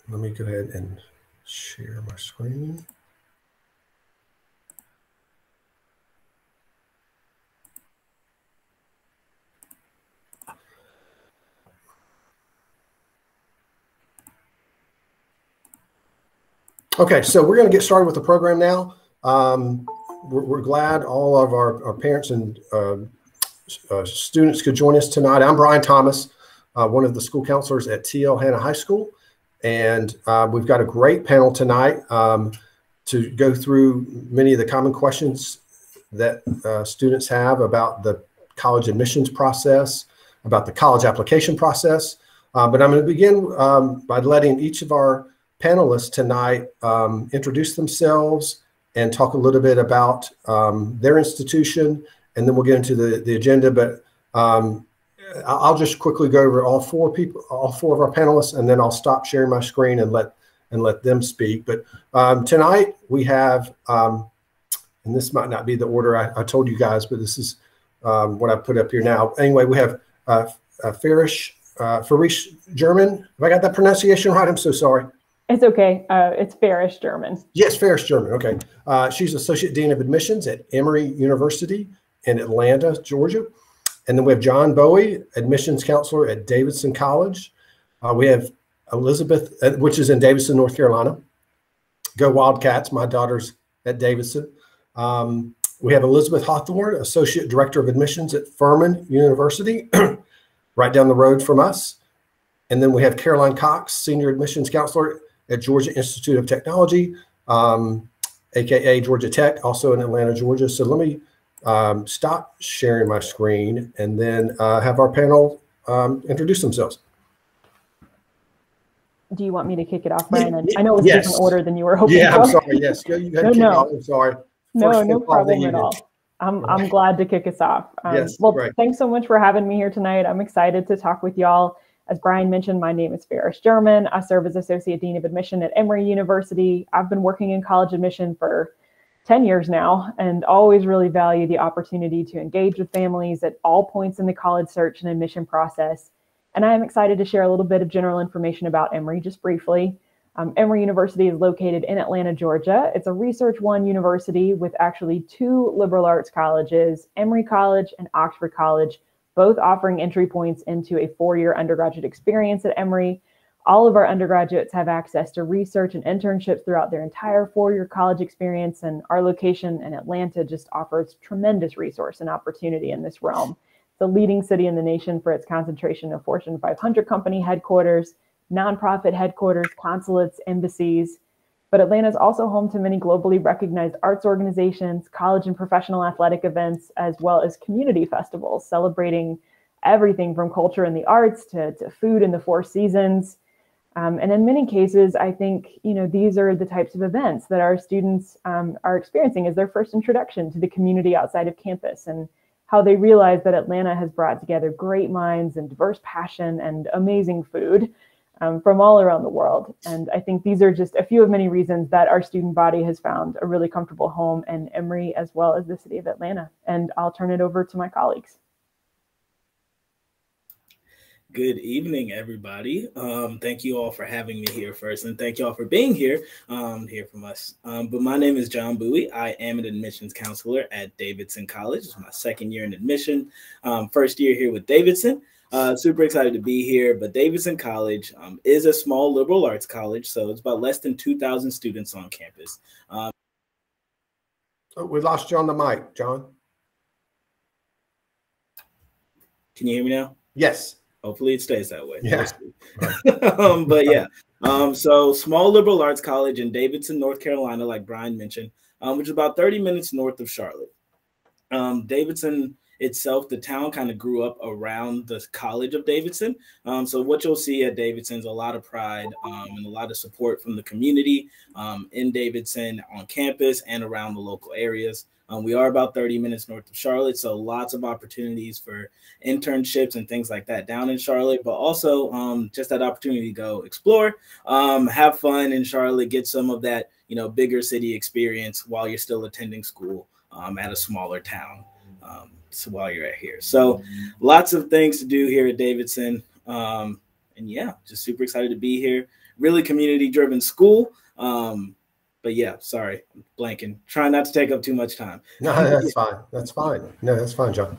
Let me go ahead and share my screen. Okay, so we're going to get started with the program now. We're glad all of our parents and students could join us tonight. I'm Brian Thomas, one of the school counselors at T.L. Hanna High School. And we've got a great panel tonight to go through many of the common questions that students have about the college admissions process, about the college application process. But I'm going to begin by letting each of our panelists tonight introduce themselves and talk a little bit about their institution, and then we'll get into the agenda. But I'll just quickly go over all four of our panelists, and then I'll stop sharing my screen and let them speak. But tonight we have, and this might not be the order I told you guys, but this is what I put up here now. Anyway, we have Farish German. Have I got that pronunciation right? I'm so sorry. It's okay. It's Farish German. Yes, Farish German. Okay. She's Associate Dean of Admissions at Emory University in Atlanta, Georgia. And then we have John Bowie, Admissions Counselor at Davidson College. We have Elizabeth, which is in Davidson, North Carolina. Go Wildcats. My daughter's at Davidson. We have Elizabeth Hawthorne, Associate Director of Admissions at Furman University, right down the road from us. And then we have Caroline Cox, Senior Admissions Counselor at Georgia Institute of Technology, AKA Georgia Tech, also in Atlanta, Georgia. So let me stop sharing my screen and then have our panel introduce themselves. Do you want me to kick it off, Brian? And I know it was a different order than you were hoping for. I'm sorry. Yes, you had to kick off. I'm sorry. No problem at all. I'm glad to kick us off. Thanks so much for having me here tonight. I'm excited to talk with y'all. As Brian mentioned, my name is Farish German. I serve as Associate Dean of Admission at Emory University. I've been working in college admission for 10 years now and always really value the opportunity to engage with families at all points in the college search and admission process. And I am excited to share a little bit of general information about Emory just briefly. Emory University is located in Atlanta, Georgia. It's a Research One university with actually two liberal arts colleges, Emory College and Oxford College, both offering entry points into a four-year undergraduate experience at Emory. All of our undergraduates have access to research and internships throughout their entire four-year college experience, and our location in Atlanta just offers tremendous resource and opportunity in this realm. It's a leading city in the nation for its concentration of Fortune 500 company headquarters, nonprofit headquarters, consulates, embassies. But Atlanta is also home to many globally recognized arts organizations, college and professional athletic events, as well as community festivals celebrating everything from culture and the arts to food and the four seasons. And in many cases, I think, these are the types of events that our students are experiencing as their first introduction to the community outside of campus, and how they realize that Atlanta has brought together great minds and diverse passion and amazing food from all around the world. And I think these are just a few of many reasons that our student body has found a really comfortable home in Emory as well as the city of Atlanta. And I'll turn it over to my colleagues. Good evening, everybody. Thank you all for having me here first, and thank you all for being here, hear from us. But my name is John Bowie. I am an admissions counselor at Davidson College. It's my second year in admission, first year here with Davidson. Super excited to be here, but Davidson College is a small liberal arts college, so it's about less than 2,000 students on campus. We lost you on the mic, John. Can you hear me now? Yes. Hopefully it stays that way. Yeah. But yeah, so small liberal arts college in Davidson, North Carolina, like Brian mentioned, which is about 30 minutes north of Charlotte. Davidson itself, the town kind of grew up around the College of Davidson. So what you'll see at Davidson is a lot of pride and a lot of support from the community in Davidson, on campus, and around the local areas. We are about 30 minutes north of Charlotte, so lots of opportunities for internships and things like that down in Charlotte, but also just that opportunity to go explore, have fun in Charlotte, get some of that, bigger city experience while you're still attending school at a smaller town. So while you're here. So lots of things to do here at Davidson. And yeah, just super excited to be here. Really community-driven school. But yeah, sorry, I'm blanking. Trying not to take up too much time. No, that's fine. That's fine. No, that's fine, John.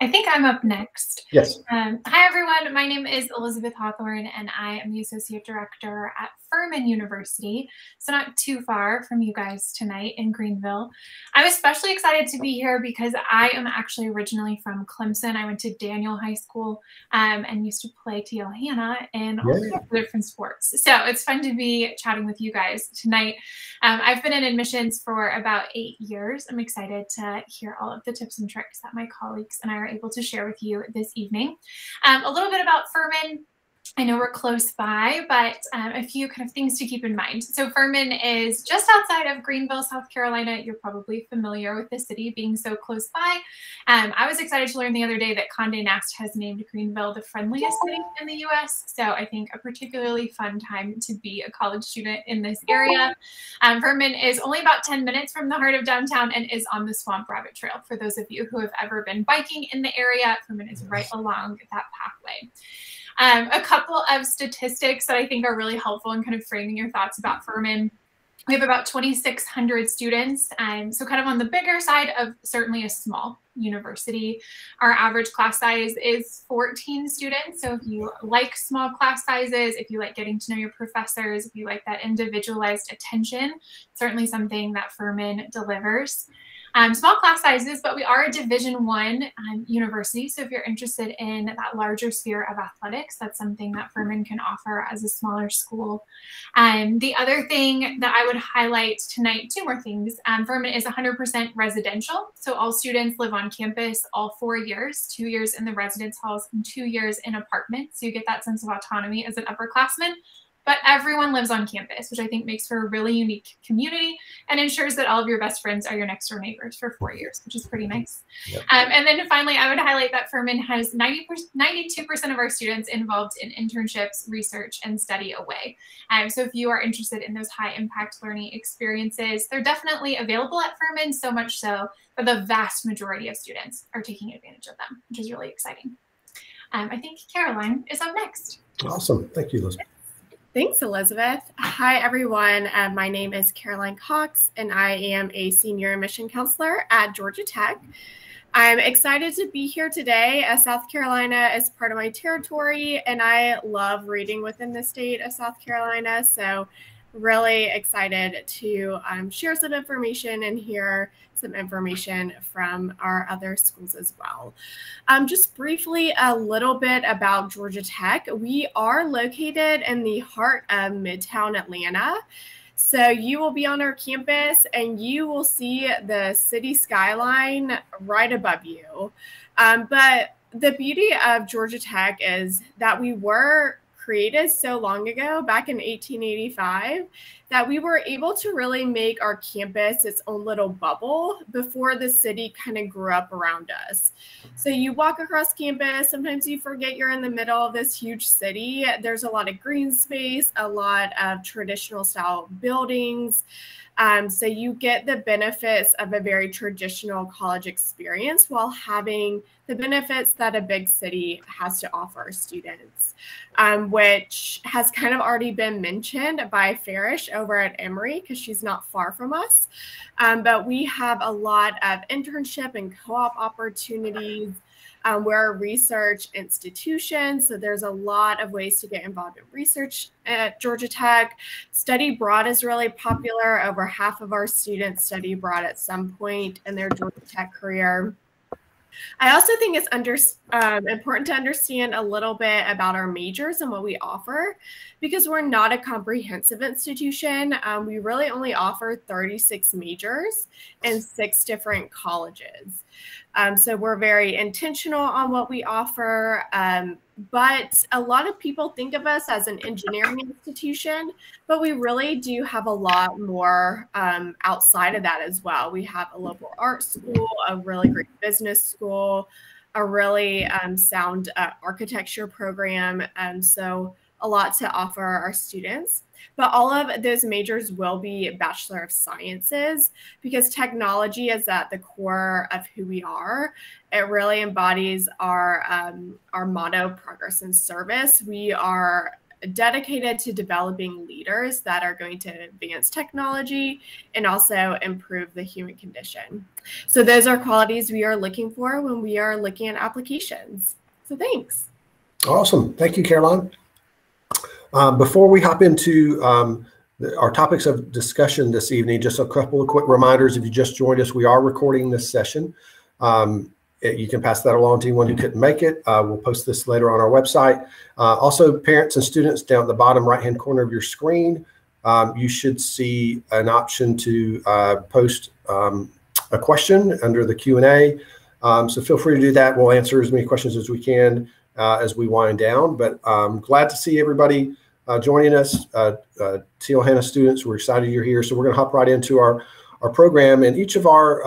I think I'm up next. Yes. Hi, everyone. My name is Elizabeth Hawthorne, and I am the Associate Director at Furman University, so not too far from you guys tonight in Greenville. I'm especially excited to be here because I am actually originally from Clemson. I went to Daniel High School and used to play TL Hanna in all kinds of different sports. So it's fun to be chatting with you guys tonight. I've been in admissions for about 8 years. I'm excited to hear all of the tips and tricks that my colleagues and I are able to share with you this evening. A little bit about Furman. I know we're close by, but a few kind of things to keep in mind. So Furman is just outside of Greenville, South Carolina. You're probably familiar with the city being so close by. I was excited to learn the other day that Condé Nast has named Greenville the friendliest city in the U.S. So I think a particularly fun time to be a college student in this area. Furman is only about 10 minutes from the heart of downtown and is on the Swamp Rabbit Trail. For those of you who have ever been biking in the area, Furman is right along that pathway. A couple of statistics that I think are really helpful in kind of framing your thoughts about Furman. We have about 2,600 students, so kind of on the bigger side of certainly a small university. Our average class size is 14 students, so if you like small class sizes, if you like getting to know your professors, if you like that individualized attention, certainly something that Furman delivers. Small class sizes, but we are a Division I university. So if you're interested in that larger sphere of athletics, that's something that Furman can offer as a smaller school. The other thing that I would highlight tonight, two more things. Furman is 100% residential. So all students live on campus all 4 years, 2 years in the residence halls and 2 years in apartments. So you get that sense of autonomy as an upperclassman. But everyone lives on campus, which I think makes for a really unique community and ensures that all of your best friends are your next door neighbors for 4 years, which is pretty nice. Yep. And then finally, I would highlight that Furman has 92% of our students involved in internships, research, and study away. So if you are interested in those high impact learning experiences, they're definitely available at Furman, so much so that the vast majority of students are taking advantage of them, which is really exciting. I think Caroline is up next. Awesome. Thank you, Elizabeth. Thanks, Elizabeth. Hi, everyone. My name is Caroline Cox, and I am a senior admission counselor at Georgia Tech. I'm excited to be here today, as South Carolina is part of my territory, and I love reading within the state of South Carolina. So really excited to share some information and hear some information from our other schools as well. Just briefly, a little bit about Georgia Tech. We are located in the heart of Midtown Atlanta. So you will be on our campus and you will see the city skyline right above you. But the beauty of Georgia Tech is that we were created so long ago, back in 1885, that we were able to really make our campus its own little bubble before the city kind of grew up around us. So you walk across campus, sometimes you forget you're in the middle of this huge city. There's a lot of green space, a lot of traditional style buildings. So you get the benefits of a very traditional college experience while having the benefits that a big city has to offer students, which has kind of already been mentioned by Farish over at Emory because she's not far from us. But we have a lot of internship and co-op opportunities. We're a research institution, so there's a lot of ways to get involved in research at Georgia Tech. Study abroad is really popular. Over half of our students study abroad at some point in their Georgia Tech career. I also think it's important to understand a little bit about our majors and what we offer, because we're not a comprehensive institution. We really only offer 36 majors in 6 different colleges. So we're very intentional on what we offer, but a lot of people think of us as an engineering institution, but we really do have a lot more outside of that as well. We have a liberal arts school, a really great business school, a really sound architecture program. So a lot to offer our students. But all of those majors will be Bachelor of Sciences, because technology is at the core of who we are. It really embodies our motto, progress and service. We are dedicated to developing leaders that are going to advance technology and also improve the human condition. So those are qualities we are looking for when we are looking at applications. So thanks. Awesome. Thank you, Caroline. Before we hop into our topics of discussion this evening, just a couple of quick reminders. If you just joined us, we are recording this session. You can pass that along to anyone who couldn't make it. We'll post this later on our website. Also, parents and students, down at the bottom right-hand corner of your screen, you should see an option to post a question under the Q&A. So feel free to do that. We'll answer as many questions as we can as we wind down. But glad to see everybody joining us. Teal Hanna students, we're excited you're here. So we're going to hop right into our program. And each of our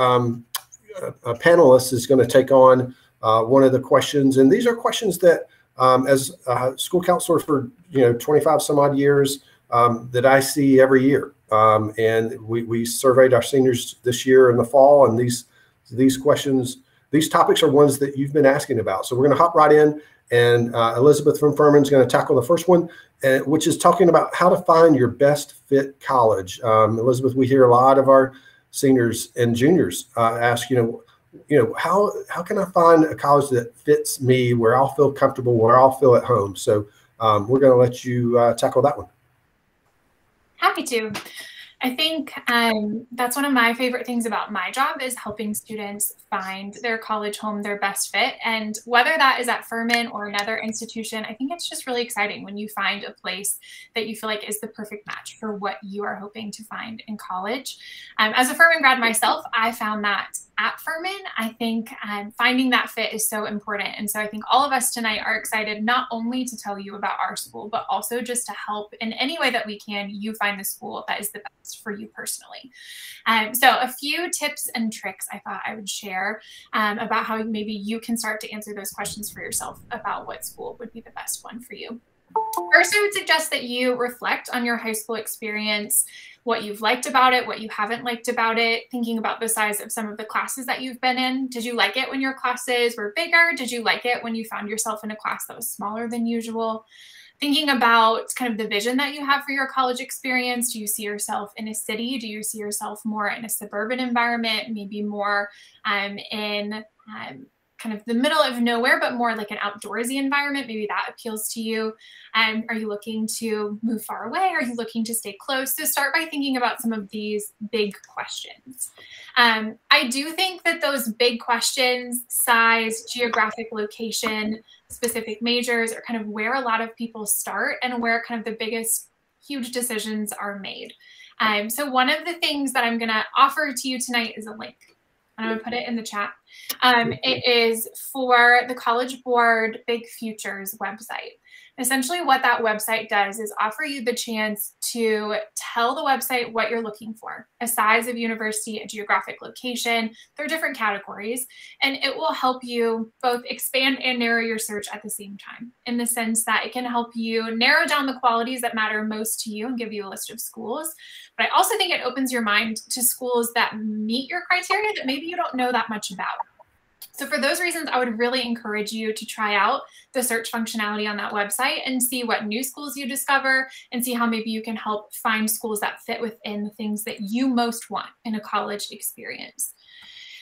panelists is going to take on one of the questions. And these are questions that, as a school counselor for 25 some odd years, that I see every year. And we surveyed our seniors this year in the fall, and these questions, these topics are ones that you've been asking about. So we're going to hop right in, and Elizabeth from Furman is going to tackle the first one, which is talking about how to find your best fit college. Elizabeth, we hear a lot of our seniors and juniors ask, how can I find a college that fits me, where I'll feel comfortable, where I'll feel at home? So we're going to let you tackle that one. Happy to. I think that's one of my favorite things about my job, is helping students find their college home, their best fit. And whether that is at Furman or another institution, I think it's just really exciting when you find a place that you feel like is the perfect match for what you are hoping to find in college. As a Furman grad myself, I found that at Furman. I think finding that fit is so important. And so I think all of us tonight are excited not only to tell you about our school, but also just to help in any way that we can you find the school that is the best for you personally. So a few tips and tricks I thought I would share about how maybe you can start to answer those questions for yourself about what school would be the best one for you. First, I would suggest that you reflect on your high school experience, what you've liked about it, what you haven't liked about it, thinking about the size of some of the classes that you've been in. Did you like it when your classes were bigger? Did you like it when you found yourself in a class that was smaller than usual? Thinking about kind of the vision that you have for your college experience. Do you see yourself in a city? Do you see yourself more in a suburban environment, maybe more in kind of the middle of nowhere, but more like an outdoorsy environment? Maybe that appeals to you. Are you looking to move far away? Are you looking to stay close? So start by thinking about some of these big questions. I do think that those big questions, size, geographic location, specific majors, are kind of where a lot of people start and where kind of the biggest, huge decisions are made. So one of the things that I'm going to offer to you tonight is a link. I'm going to put it in the chat. It is for the College Board Big Futures website. Essentially what that website does is offer you the chance to tell the website what you're looking for: a size of university, a geographic location. There are different categories, and it will help you both expand and narrow your search at the same time, in the sense that it can help you narrow down the qualities that matter most to you and give you a list of schools. But I also think it opens your mind to schools that meet your criteria that maybe you don't know that much about. So for those reasons, I would really encourage you to try out the search functionality on that website and see what new schools you discover, and see how maybe you can help find schools that fit within the things that you most want in a college experience.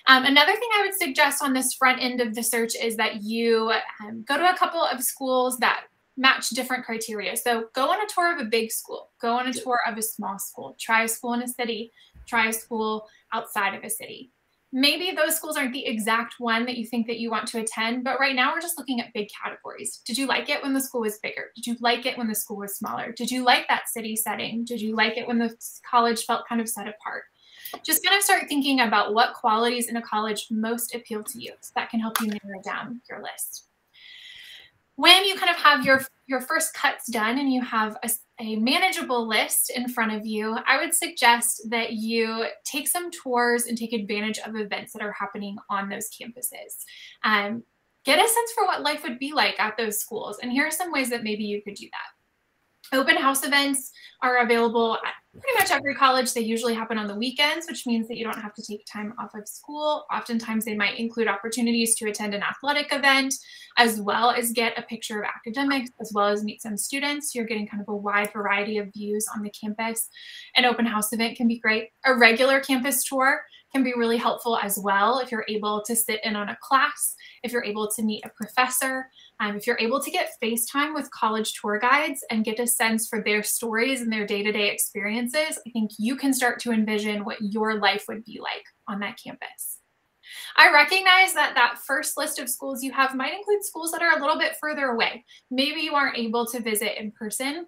Another thing I would suggest on this front end of the search is that you go to a couple of schools that match different criteria. So go on a tour of a big school, go on a tour of a small school, try a school in a city, try a school outside of a city. Maybe those schools aren't the exact one that you think that you want to attend, but right now we're just looking at big categories. Did you like it when the school was bigger? Did you like it when the school was smaller? Did you like that city setting? Did you like it when the college felt kind of set apart? Just kind of start thinking about what qualities in a college most appeal to you. So that can help you narrow down your list. When you kind of have your first cuts done and you have a manageable list in front of you, I would suggest that you take some tours and take advantage of events that are happening on those campuses. Get a sense for what life would be like at those schools. And here are some ways that maybe you could do that. Open house events are available at pretty much every college. They usually happen on the weekends, which means that you don't have to take time off of school. Oftentimes they might include opportunities to attend an athletic event, as well as get a picture of academics, as well as meet some students. You're getting kind of a wide variety of views on the campus. An open house event can be great. A regular campus tour can be really helpful as well if you're able to sit in on a class, if you're able to meet a professor, if you're able to get FaceTime with college tour guides and get a sense for their stories and their day-to-day experiences, I think you can start to envision what your life would be like on that campus. I recognize that that first list of schools you have might include schools that are a little bit further away. Maybe you aren't able to visit in person.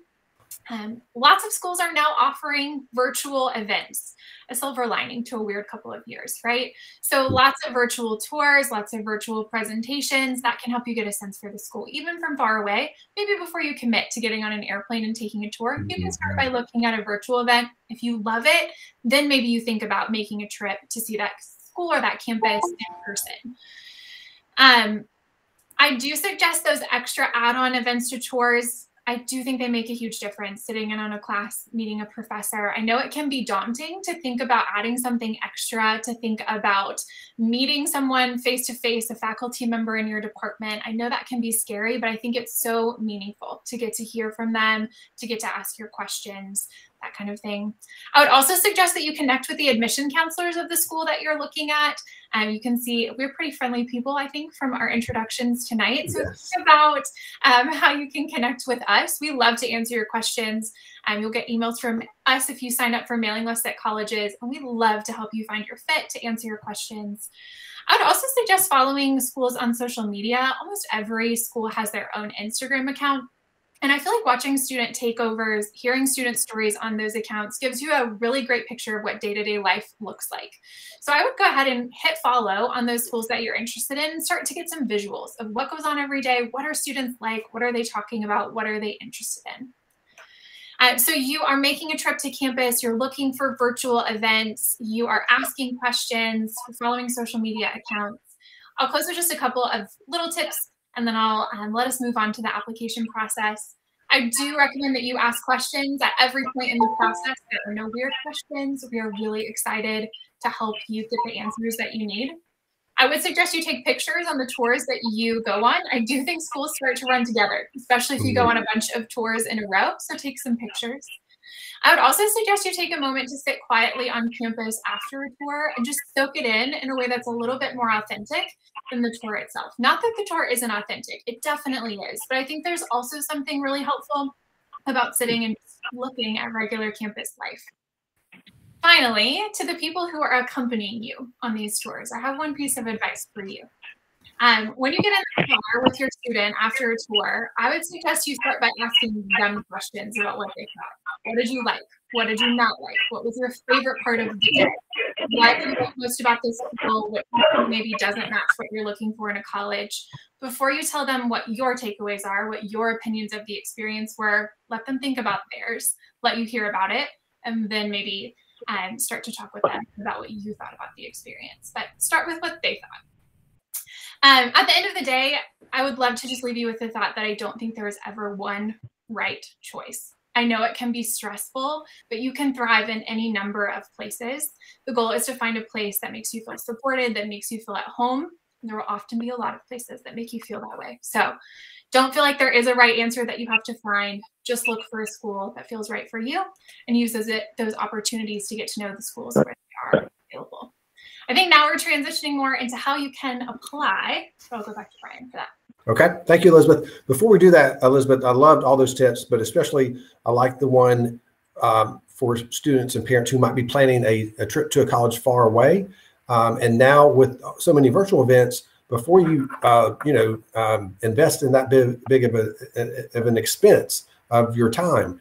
Lots of schools are now offering virtual events, a silver lining to a weird couple of years, right? So lots of virtual tours, lots of virtual presentations that can help you get a sense for the school, even from far away. Maybe before you commit to getting on an airplane and taking a tour, you can start by looking at a virtual event. If you love it, then maybe you think about making a trip to see that school or that campus in person. I do suggest those extra add-on events to tours. I do think they make a huge difference, sitting in on a class, meeting a professor. I know it can be daunting to think about adding something extra, to think about meeting someone face-to-face, a faculty member in your department. I know that can be scary, but I think it's so meaningful to get to hear from them, to get to ask your questions, that kind of thing. I would also suggest that you connect with the admission counselors of the school that you're looking at. You can see we're pretty friendly people, I think, from our introductions tonight. So think about how you can connect with us. We love to answer your questions. You'll get emails from us if you sign up for mailing lists at colleges, and we love to help you find your fit, to answer your questions. I would also suggest following schools on social media. Almost every school has their own Instagram account. And I feel like watching student takeovers, hearing student stories on those accounts gives you a really great picture of what day-to-day life looks like. So I would go ahead and hit follow on those schools that you're interested in and start to get some visuals of what goes on every day. What are students like? What are they talking about? What are they interested in? So you are making a trip to campus, you're looking for virtual events, you are asking questions, following social media accounts. I'll close with just a couple of little tips, and then I'll let us move on to the application process. I do recommend that you ask questions at every point in the process. There are no weird questions. We are really excited to help you get the answers that you need. I would suggest you take pictures on the tours that you go on. I do think schools start to run together, especially if you go on a bunch of tours in a row, so take some pictures. I would also suggest you take a moment to sit quietly on campus after a tour and just soak it in a way that's a little bit more authentic than the tour itself. Not that the tour isn't authentic, it definitely is, but I think there's also something really helpful about sitting and looking at regular campus life. Finally, to the people who are accompanying you on these tours, I have one piece of advice for you. When you get in the car with your student after a tour, I would suggest you start by asking them questions about what they thought. What did you like? What did you not like? What was your favorite part of the day? What do you like most about this school? What maybe doesn't match what you're looking for in a college? Before you tell them what your takeaways are, what your opinions of the experience were, let them think about theirs, let you hear about it, and then maybe start to talk with them about what you thought about the experience. But start with what they thought. At the end of the day, I would love to just leave you with the thought that I don't think there is ever one right choice. I know it can be stressful, but you can thrive in any number of places. The goal is to find a place that makes you feel supported, that makes you feel at home. There will often be a lot of places that make you feel that way. So don't feel like there is a right answer that you have to find. Just look for a school that feels right for you and use those opportunities to get to know the schools where they are available. I think now we're transitioning more into how you can apply. So I'll go back to Brian for that. Okay. Thank you, Elizabeth. Before we do that, Elizabeth, I loved all those tips, but especially I like the one for students and parents who might be planning a trip to a college far away. And now with so many virtual events, before you, invest in that big of an expense of your time,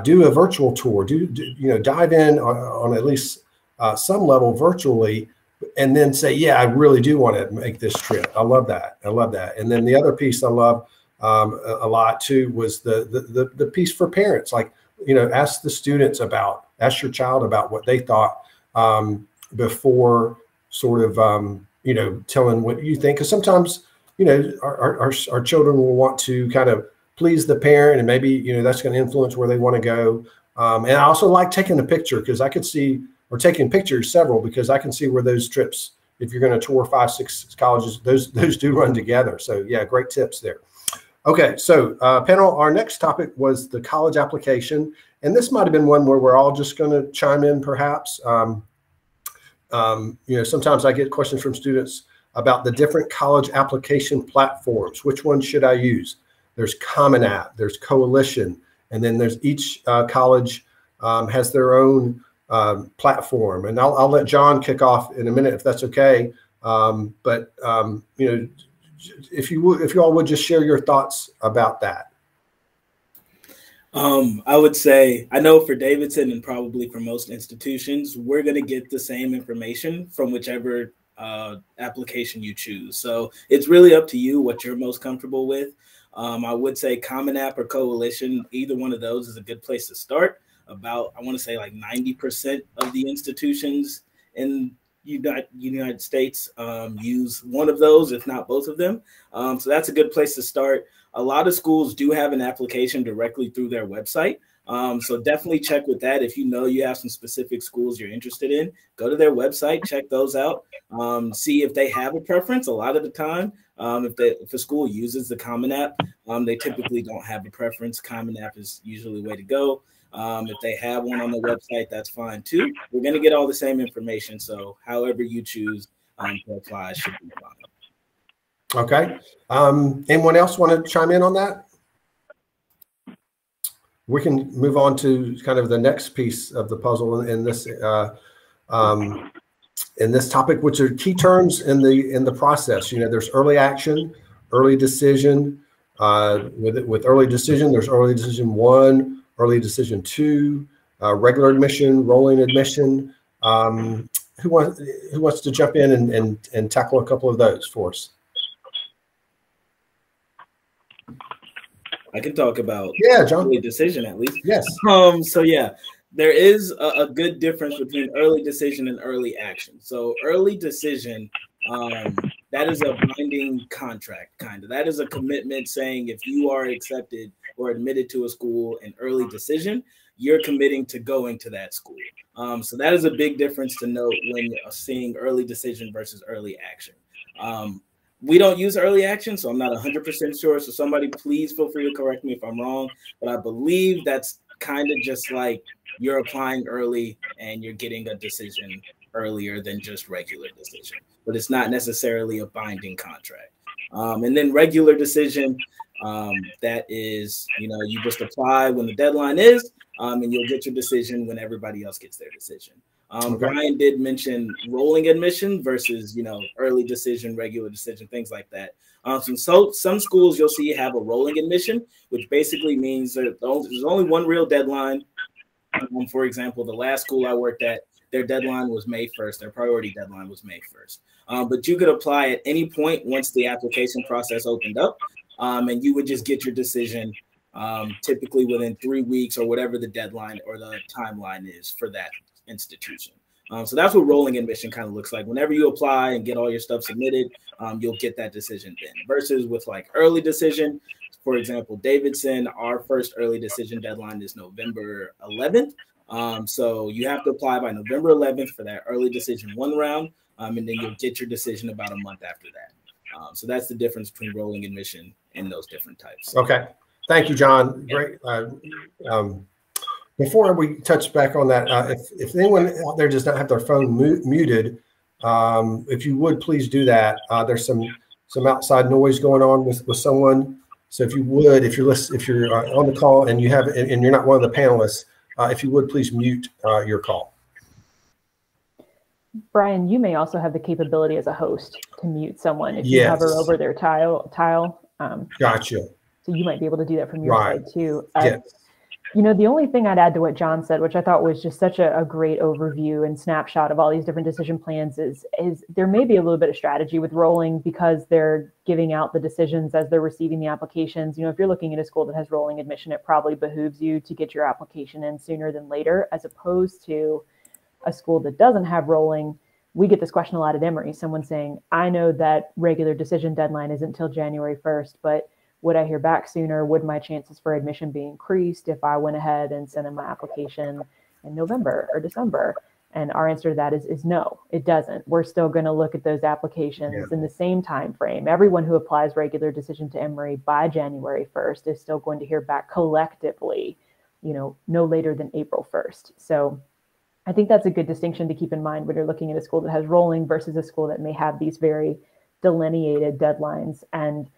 do a virtual tour, dive in on at least some level virtually, and then say, yeah, I really do want to make this trip. I love that. I love that. And then the other piece I love a lot too was the piece for parents. Like, ask the students ask your child about what they thought before sort of, telling what you think. Because sometimes, our children will want to kind of please the parent, and maybe, that's going to influence where they want to go. And I also like taking a picture because I could see, or taking pictures, several, because I can see where those trips, if you're going to tour 5, 6 colleges, those do run together. So yeah, great tips there. Okay, so panel, our next topic was the college application. And this might have been one where we're all just going to chime in, perhaps. Sometimes I get questions from students about the different college application platforms. Which one should I use? There's Common App, there's Coalition, and then there's each college has their own platform. And I'll let John kick off in a minute if that's okay. If you all would just share your thoughts about that. I would say, I know for Davidson and probably for most institutions, we're going to get the same information from whichever application you choose. So it's really up to you what you're most comfortable with. I would say Common App or Coalition, either one of those is a good place to start. About, I want to say like 90% of the institutions in United States use one of those, if not both of them. So that's a good place to start. A lot of schools do have an application directly through their website. So definitely check with that. If you have some specific schools you're interested in, go to their website, check those out, see if they have a preference. A lot of the time, if a school uses the Common App, they typically don't have a preference. Common App is usually the way to go. If they have one on the website, that's fine too. We're going to get all the same information. So however you choose to apply should be fine. Okay. Anyone else want to chime in on that? We can move on to kind of the next piece of the puzzle in this topic, which are key terms in the process. There's early action, early decision. With early decision, there's early decision 1, early decision 2, regular admission, rolling admission. Who wants to jump in and tackle a couple of those for us? I can talk about John. Early decision at least. Yes. So yeah, there is a good difference between early decision and early action. So early decision, that is a binding contract, kind of. That is a commitment saying if you are accepted or admitted to a school in early decision, you're committing to going to that school. So that is a big difference to note when you're seeing early decision versus early action. We don't use early action, so I'm not 100% sure. So somebody please feel free to correct me if I'm wrong, but I believe that's kind of just like you're applying early and you're getting a decision earlier than just regular decision, but it's not necessarily a binding contract. And then regular decision, that is, you just apply when the deadline is, and you'll get your decision when everybody else gets their decision. Okay. Brian did mention rolling admission versus, early decision, regular decision, things like that. So some schools you'll see have a rolling admission, which basically means there's only one real deadline. For example, the last school I worked at, their deadline was May 1st. Their priority deadline was May 1st. But you could apply at any point once the application process opened up, and you would just get your decision typically within 3 weeks or whatever the deadline or the timeline is for that institution. So that's what rolling admission kind of looks like. Whenever you apply and get all your stuff submitted, you'll get that decision then. Versus with like early decision, for example, Davidson, our first early decision deadline is November 11th. So you have to apply by November 11th for that early decision 1 round, and then you'll get your decision about a month after that. So that's the difference between rolling admission and those different types. Okay. Thank you, John. Great. Before we touch back on that, if anyone out there does not have their phone muted, if you would please do that. There's some outside noise going on with someone. So if you would, if you're on the call and you're not one of the panelists, if you would please mute your call. Brian, you may also have the capability as a host to mute someone if you hover over their tile. Gotcha. So you might be able to do that from your side too. Yes. The only thing I'd add to what John said, which I thought was just such a great overview and snapshot of all these different decision plans, is there may be a little bit of strategy with rolling because they're giving out the decisions as they're receiving the applications. If you're looking at a school that has rolling admission, it probably behooves you to get your application in sooner than later, as opposed to a school that doesn't have rolling. We get this question a lot at Emory. Someone saying, I know that regular decision deadline isn't until January 1st, but Would I hear back sooner? Would my chances for admission be increased if I went ahead and sent in my application in November or December? And our answer to that is no, it doesn't. We're still going to look at those applications in the same time frame. Everyone who applies regular decision to Emory by January 1st is still going to hear back collectively, no later than April 1st. So I think that's a good distinction to keep in mind when you're looking at a school that has rolling versus a school that may have these very delineated deadlines. And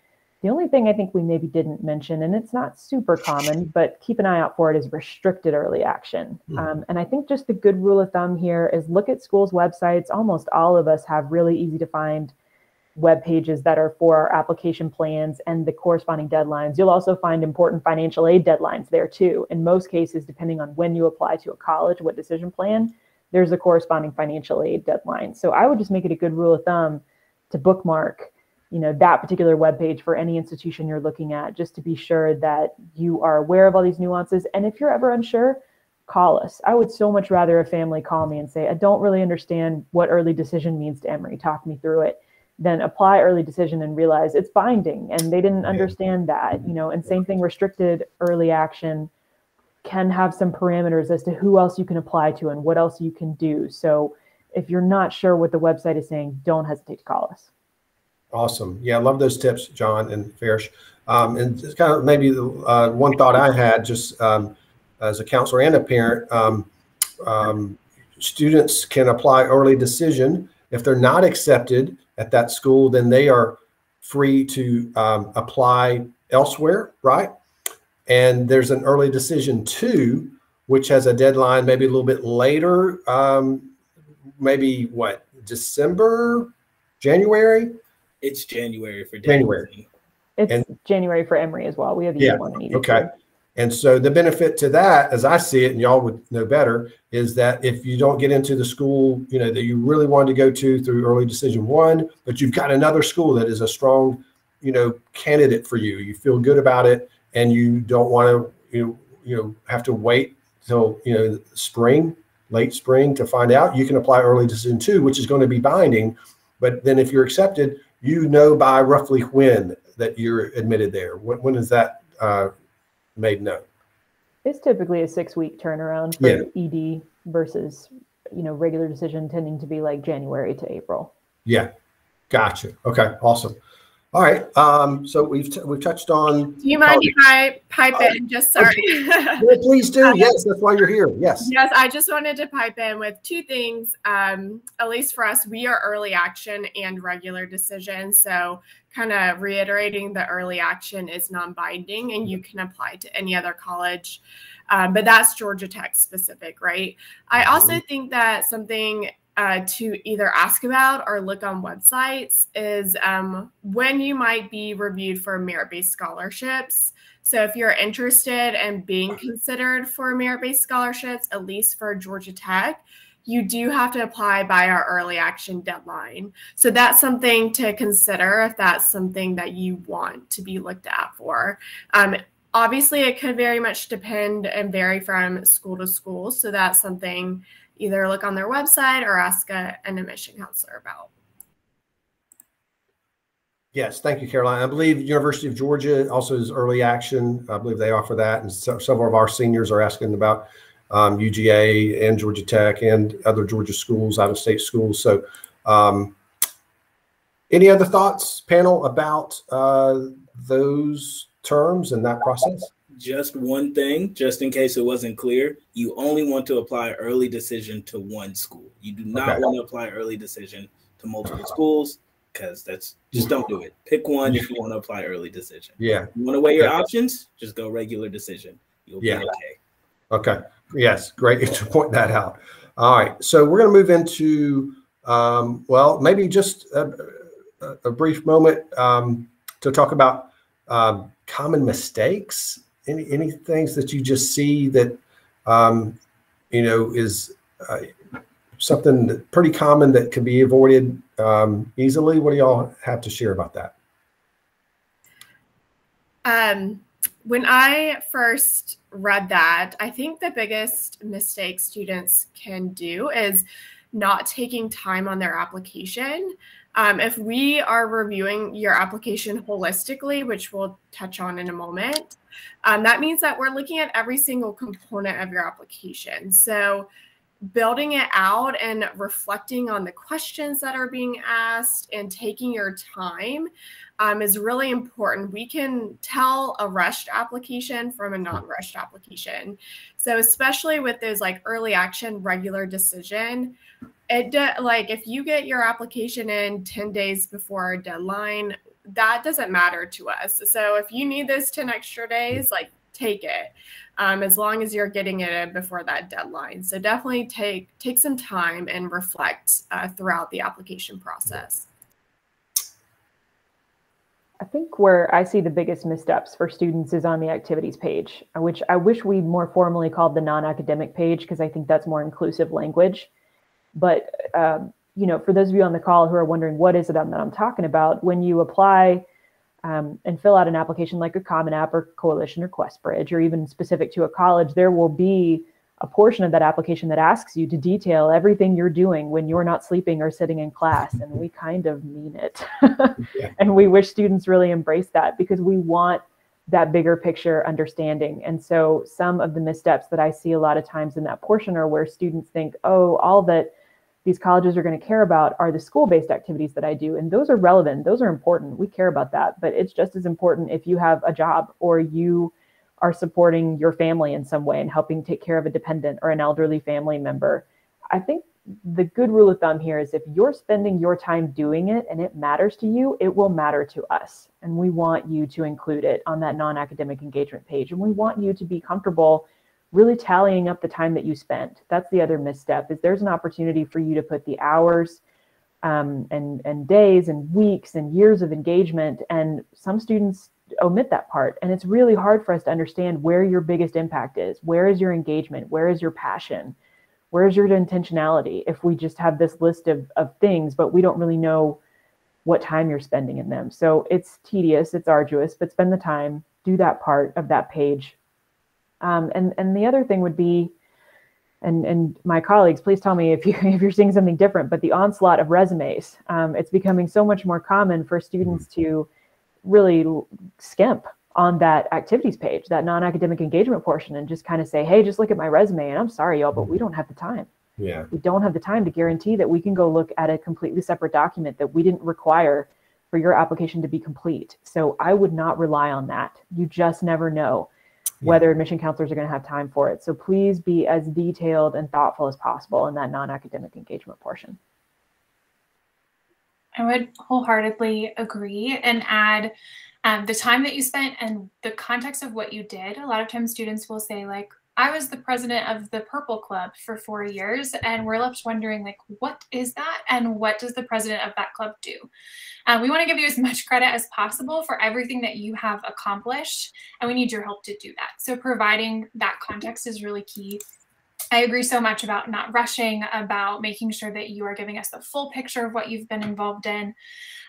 the only thing I think we maybe didn't mention, and it's not super common, but keep an eye out for it, is restricted early action. And I think just the good rule of thumb here is look at schools' websites. Almost all of us have really easy to find web pages that are for our application plans and the corresponding deadlines. You'll also find important financial aid deadlines there too. In most cases, depending on when you apply to a college, what decision plan, there's a corresponding financial aid deadline. So I would just make it a good rule of thumb to bookmark that particular web page for any institution you're looking at, just to be sure that you are aware of all these nuances. And if you're ever unsure, call us. I would so much rather a family call me and say, I don't really understand what early decision means to Emory, talk me through it, than apply early decision and realize it's binding and they didn't understand that, and same thing, restricted early action can have some parameters as to who else you can apply to and what else you can do. So if you're not sure what the website is saying, don't hesitate to call us. Awesome. Yeah, I love those tips, John and Farish. And just kind of maybe one thought I had just as a counselor and a parent, students can apply early decision. If they're not accepted at that school, then they are free to apply elsewhere, right? And there's an early decision 2, which has a deadline maybe a little bit later, maybe what, December, January? It's January for January. It's January for Emory as well. We have ED1 and ED2. Okay. And so the benefit to that, as I see it, and y'all would know better, is that if you don't get into the school, that you really wanted to go to through early decision 1, but you've got another school that is a strong, candidate for you. You feel good about it, and you don't want to, have to wait till spring, late spring to find out. You can apply early decision 2, which is going to be binding. But then if you're accepted, by roughly when that you're admitted there. When is that made known? It's typically a 6-week turnaround for ED versus, regular decision tending to be like January to April. Yeah. Gotcha. Okay. Awesome. All right. So we've touched on. Do you mind if I pipe in? Just sorry. Yeah, please do. Yes, that's why you're here. Yes. Yes, I just wanted to pipe in with 2 things. At least for us, we are early action and regular decision. So kind of reiterating, the early action is non-binding and you can apply to any other college. But that's Georgia Tech specific, right? I also think that something to either ask about or look on websites is when you might be reviewed for merit-based scholarships. So if you're interested in being considered for merit-based scholarships, at least for Georgia Tech, you do have to apply by our early action deadline. So that's something to consider if that's something that you want to be looked at for. Obviously, it could very much depend and vary from school to school. So that's something either look on their website or ask an admission counselor about. Yes, thank you, Caroline. I believe University of Georgia also is early action. I believe they offer that. And several of our seniors are asking about UGA and Georgia Tech and other Georgia schools, out-of-state schools. So any other thoughts, panel, about those terms and that process? Just one thing, just in case it wasn't clear, you only want to apply early decision to one school. You do not want to apply early decision to multiple schools, because just don't do it. Pick one if you want to apply early decision. Yeah. You want to weigh your options, just go regular decision. You'll be okay. Okay. Yes. Great to point that out. All right. So we're going to move into, maybe just a brief moment to talk about common mistakes. Any things that you just see that, is something that pretty common that can be avoided easily? What do y'all have to share about that? When I first read that, I think the biggest mistake students can do is not taking time on their application. If we are reviewing your application holistically, which we'll touch on in a moment, that means that we're looking at every single component of your application. So building it out and reflecting on the questions that are being asked and taking your time is really important. We can tell a rushed application from a non-rushed application. So especially with those like early action, regular decision, like if you get your application in 10 days before our deadline, that doesn't matter to us. So if you need those 10 extra days, like take it, as long as you're getting it in before that deadline. So definitely take some time and reflect throughout the application process. I think where I see the biggest missteps for students is on the activities page, which I wish we more formally called the non-academic page, because I think that's more inclusive language. But, you know, for those of you on the call who are wondering what is it that I'm talking about, when you apply and fill out an application like a Common App or Coalition or QuestBridge, or even specific to a college, there will be a portion of that application that asks you to detail everything you're doing when you're not sleeping or sitting in class. And we kind of mean it. Yeah. And we wish students really embrace that, because we want that bigger picture understanding. And so some of the missteps that I see a lot of times in that portion are where students think, oh, all that these colleges are going to care about are the school-based activities that I do. And those are relevant. Those are important. We care about that. But it's just as important if you have a job or you are supporting your family in some way and helping take care of a dependent or an elderly family member. I think the good rule of thumb here is if you're spending your time doing it and it matters to you, it will matter to us. And we want you to include it on that non-academic engagement page. And we want you to be comfortable really tallying up the time that you spent. That's the other misstep, is there's an opportunity for you to put the hours and days and weeks and years of engagement. And some students omit that part. And it's really hard for us to understand where your biggest impact is. Where is your engagement? Where is your passion? Where is your intentionality? If we just have this list of things, but we don't really know what time you're spending in them. So it's tedious, it's arduous, but spend the time, do that part of that page. And the other thing would be, and my colleagues, please tell me if you're seeing something different, but the onslaught of resumes. It's becoming so much more common for students to really skimp on that activities page, that non-academic engagement portion, and just kind of say, hey, just look at my resume. And I'm sorry, y'all, but we don't have the time. Yeah. We don't have the time to guarantee that we can go look at a completely separate document that we didn't require for your application to be complete. So I would not rely on that. You just never know whether admission counselors are going to have time for it. So please be as detailed and thoughtful as possible in that non-academic engagement portion. I would wholeheartedly agree and add the time that you spent and the context of what you did. A lot of times students will say, like, I was the president of the Purple Club for 4 years, and we're left wondering, like, what is that? And what does the president of that club do? We want to give you as much credit as possible for everything that you have accomplished, and we need your help to do that. So providing that context is really key. I agree so much about not rushing, about making sure that you are giving us the full picture of what you've been involved in.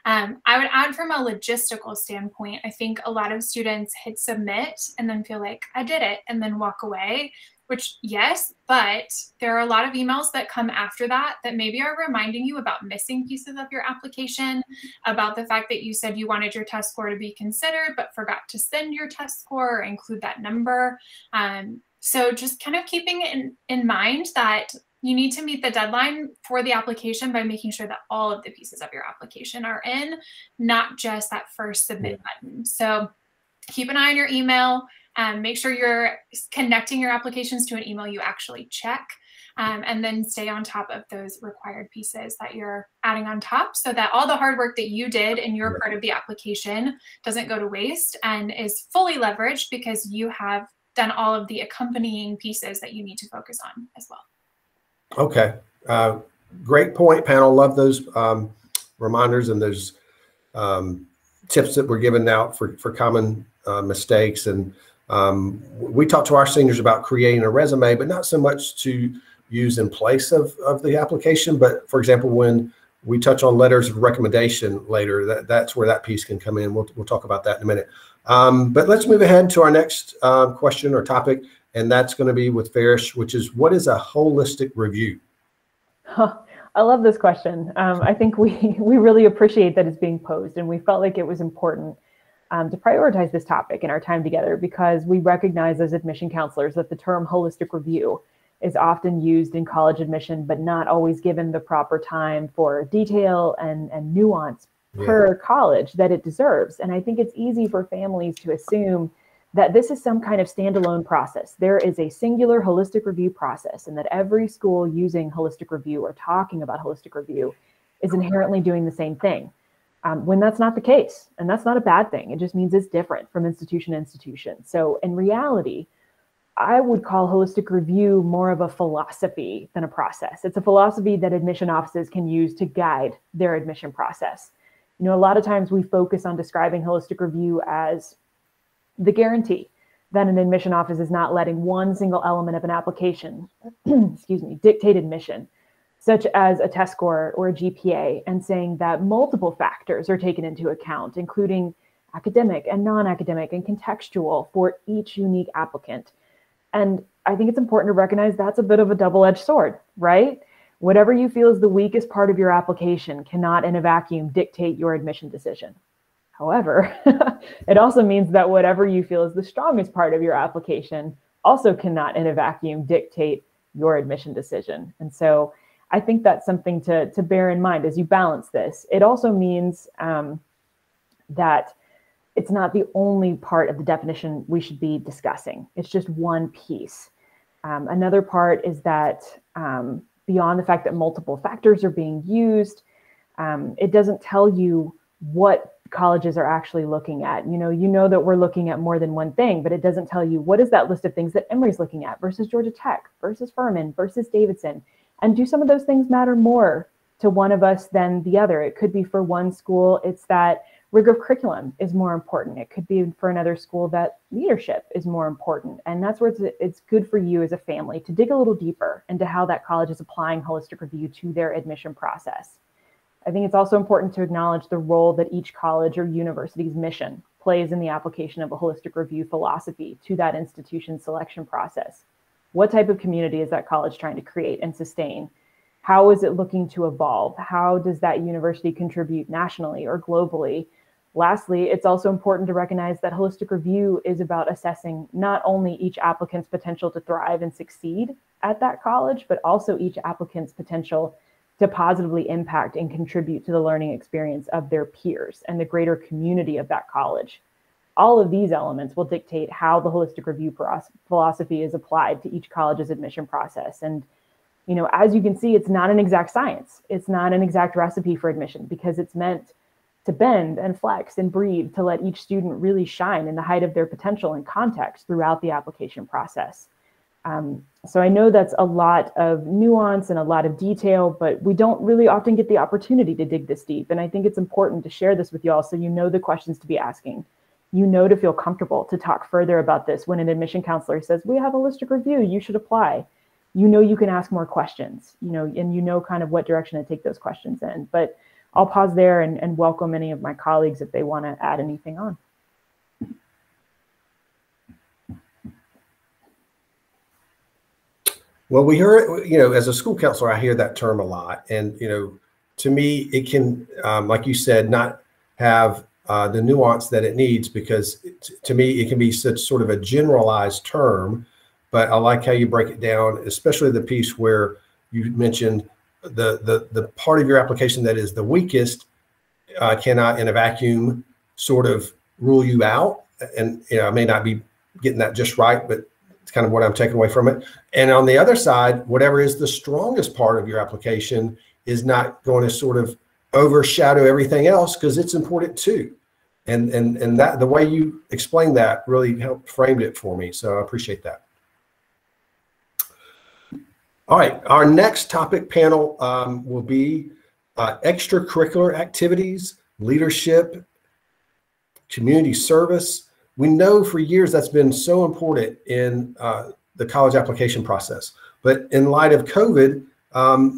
I would add, from a logistical standpoint, I think a lot of students hit submit and then feel like I did it and then walk away, which yes, but there are a lot of emails that come after that maybe are reminding you about missing pieces of your application, about the fact that you said you wanted your test score to be considered, but forgot to send your test score or include that number. So just kind of keeping in mind that you need to meet the deadline for the application by making sure that all of the pieces of your application are in, not just that first submit button. So keep an eye on your email, make sure you're connecting your applications to an email you actually check, and then stay on top of those required pieces that you're adding on top, so that all the hard work that you did in your part of the application doesn't go to waste and is fully leveraged because you have done all of the accompanying pieces that you need to focus on as well. Okay. Great point, panel. Love those reminders and those tips that were given out for common mistakes. And we talk to our seniors about creating a resume, but not so much to use in place of the application. But for example, when we touch on letters of recommendation later, that's where that piece can come in. We'll talk about that in a minute. But let's move ahead to our next question or topic, and that's going to be with Farish, which is, what is a holistic review? A I love this question. I think we really appreciate that it's being posed, and we felt like it was important to prioritize this topic in our time together, because we recognize as admission counselors that the term holistic review is often used in college admission, but not always given the proper time for detail and nuance per college that it deserves. And I think it's easy for families to assume that this is some kind of standalone process. There is a singular holistic review process, and that every school using holistic review or talking about holistic review is inherently doing the same thing, when that's not the case. And that's not a bad thing. It just means it's different from institution to institution. So in reality, I would call holistic review more of a philosophy than a process. It's a philosophy that admission offices can use to guide their admission process. You know, a lot of times we focus on describing holistic review as the guarantee that an admission office is not letting one single element of an application, dictate admission, such as a test score or a GPA, and saying that multiple factors are taken into account, including academic and non-academic and contextual for each unique applicant. And I think it's important to recognize that's a bit of a double-edged sword, right? Whatever you feel is the weakest part of your application cannot in a vacuum dictate your admission decision. However, it also means that whatever you feel is the strongest part of your application also cannot in a vacuum dictate your admission decision. And so I think that's something to bear in mind as you balance this. It also means that it's not the only part of the definition we should be discussing. It's just one piece. Another part is that beyond the fact that multiple factors are being used, it doesn't tell you what colleges are actually looking at. You know that we're looking at more than one thing, but it doesn't tell you what is that list of things that Emory's looking at versus Georgia Tech versus Furman versus Davidson. And do some of those things matter more to one of us than the other? It could be for one school, it's that rigor of curriculum is more important. It could be for another school that leadership is more important. And that's where it's good for you as a family to dig a little deeper into how that college is applying holistic review to their admission process. I think it's also important to acknowledge the role that each college or university's mission plays in the application of a holistic review philosophy to that institution's selection process. What type of community is that college trying to create and sustain? How is it looking to evolve? How does that university contribute nationally or globally? Lastly, it's also important to recognize that holistic review is about assessing not only each applicant's potential to thrive and succeed at that college, but also each applicant's potential to positively impact and contribute to the learning experience of their peers and the greater community of that college. All of these elements will dictate how the holistic review philosophy is applied to each college's admission process. And, as you can see, it's not an exact science. It's not an exact recipe for admission, because it's meant to bend and flex and breathe to let each student really shine in the height of their potential and context throughout the application process. So I know that's a lot of nuance and a lot of detail, but we don't really often get the opportunity to dig this deep. And I think it's important to share this with you all so you know the questions to be asking. To feel comfortable to talk further about this when an admission counselor says, we have a holistic review, you should apply. You can ask more questions, and kind of what direction to take those questions in. But I'll pause there and welcome any of my colleagues if they want to add anything on. Well, we hear, as a school counselor, I hear that term a lot. And, to me, it can, like you said, not have the nuance that it needs, because to me, it can be such sort of a generalized term. But I like how you break it down, especially the piece where you mentioned the part of your application that is the weakest cannot in a vacuum sort of rule you out. And, I may not be getting that just right, but it's kind of what I'm taking away from it. And on the other side, whatever is the strongest part of your application is not going to sort of overshadow everything else, because it's important too. And that the way you explained that really helped frame it for me. So I appreciate that. All right, our next topic panel will be extracurricular activities, leadership, community service. We know for years that's been so important in the college application process, but in light of COVID,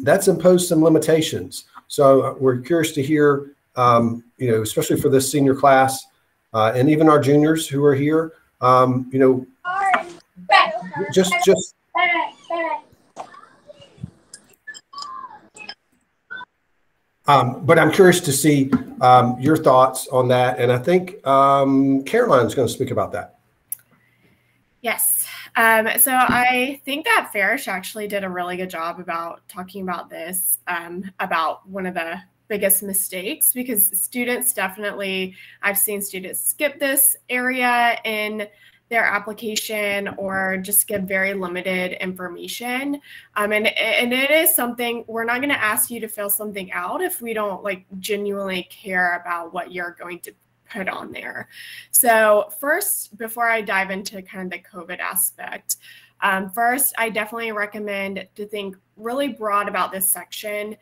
that's imposed some limitations. So we're curious to hear, especially for this senior class and even our juniors who are here, just But I'm curious to see your thoughts on that. And I think Caroline's going to speak about that. Yes. So I think that Farish actually did a really good job about talking about this, about one of the biggest mistakes, because students definitely, I've seen students skip this area in their application or just give very limited information. And it is something, we're not going to ask you to fill something out if we don't like genuinely care about what you're going to put on there. So first, before I dive into kind of the COVID aspect, first, I definitely recommend to think really broad about this section.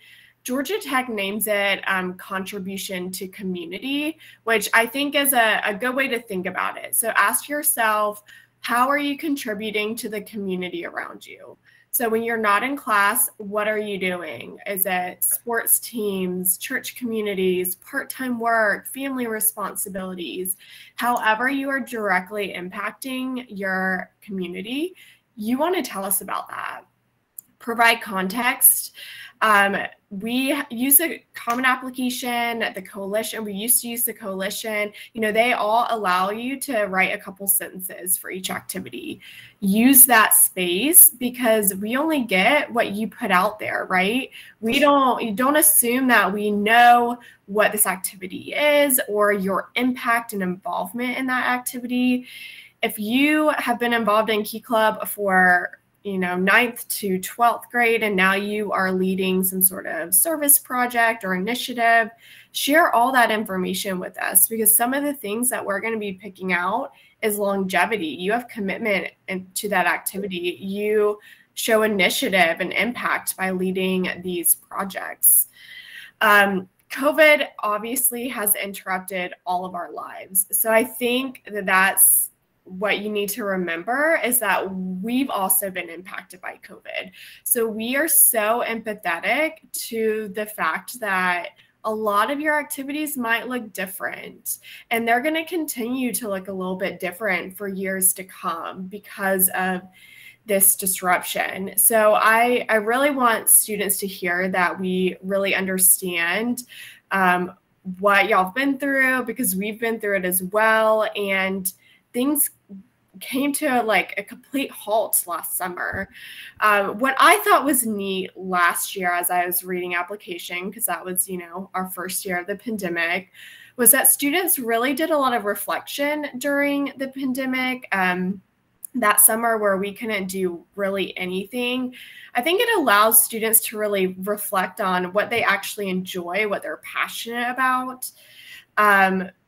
Georgia Tech names it contribution to community, which I think is a good way to think about it. So ask yourself, how are you contributing to the community around you? So when you're not in class, what are you doing? Is it sports teams, church communities, part-time work, family responsibilities? However you are directly impacting your community, you want to tell us about that. Provide context. We use a common application, the Coalition. We used to use the Coalition. You know, they all allow you to write a couple sentences for each activity. Use that space because we only get what you put out there, right? You don't assume that we know what this activity is or your impact and involvement in that activity. If you have been involved in Key Club for 9th to 12th grade, and now you are leading some sort of service project or initiative, share all that information with us, because some of the things that we're going to be picking out is longevity. You have commitment to that activity. You show initiative and impact by leading these projects. COVID obviously has interrupted all of our lives. So I think that's what you need to remember, is that we've also been impacted by COVID. So we are so empathetic to the fact that a lot of your activities might look different, and they're going to continue to look a little bit different for years to come because of this disruption. So I really want students to hear that we really understand what y'all have been through, because we've been through it as well. And things came to like a complete halt last summer. What I thought was neat last year as I was reading application, because that was, our first year of the pandemic, was that students really did a lot of reflection during the pandemic. That summer where we couldn't do really anything, I think it allows students to really reflect on what they actually enjoy, what they're passionate about.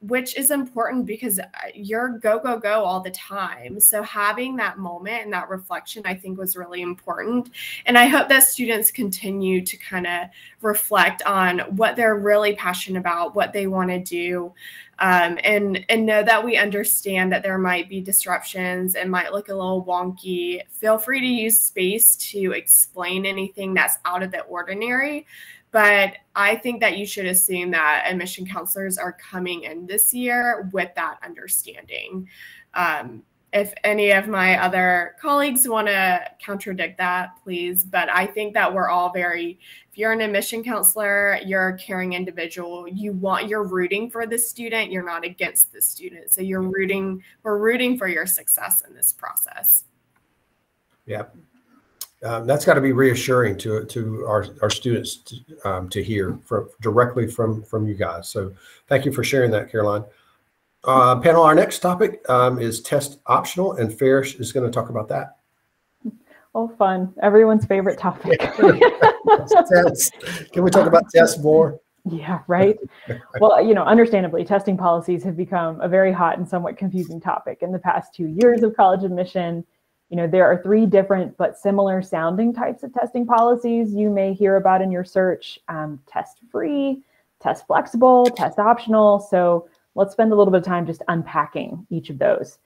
Which is important because you're go all the time. So having that moment and that reflection, I think, was really important. And I hope that students continue to kind of reflect on what they're really passionate about, what they want to do, and know that we understand that there might be disruptions and might look a little wonky. Feel free to use space to explain anything that's out of the ordinary. But I think that you should assume that admission counselors are coming in this year with that understanding. If any of my other colleagues want to contradict that, please. But I think that we're all if you're an admission counselor, you're a caring individual, you're rooting for the student, you're not against the student. So we're rooting for your success in this process. Yeah. That's got to be reassuring to our students to hear directly from you guys. So thank you for sharing that, Caroline. Panel, our next topic is test optional, and Farish is going to talk about that. Oh, fun. Everyone's favorite topic. Tests. Can we talk about tests more? Yeah, right. Well, understandably, testing policies have become a very hot and somewhat confusing topic in the past 2 years of college admission. There are 3 different but similar sounding types of testing policies you may hear about in your search: test-free, test-flexible, test-optional. So let's spend a little bit of time just unpacking each of those.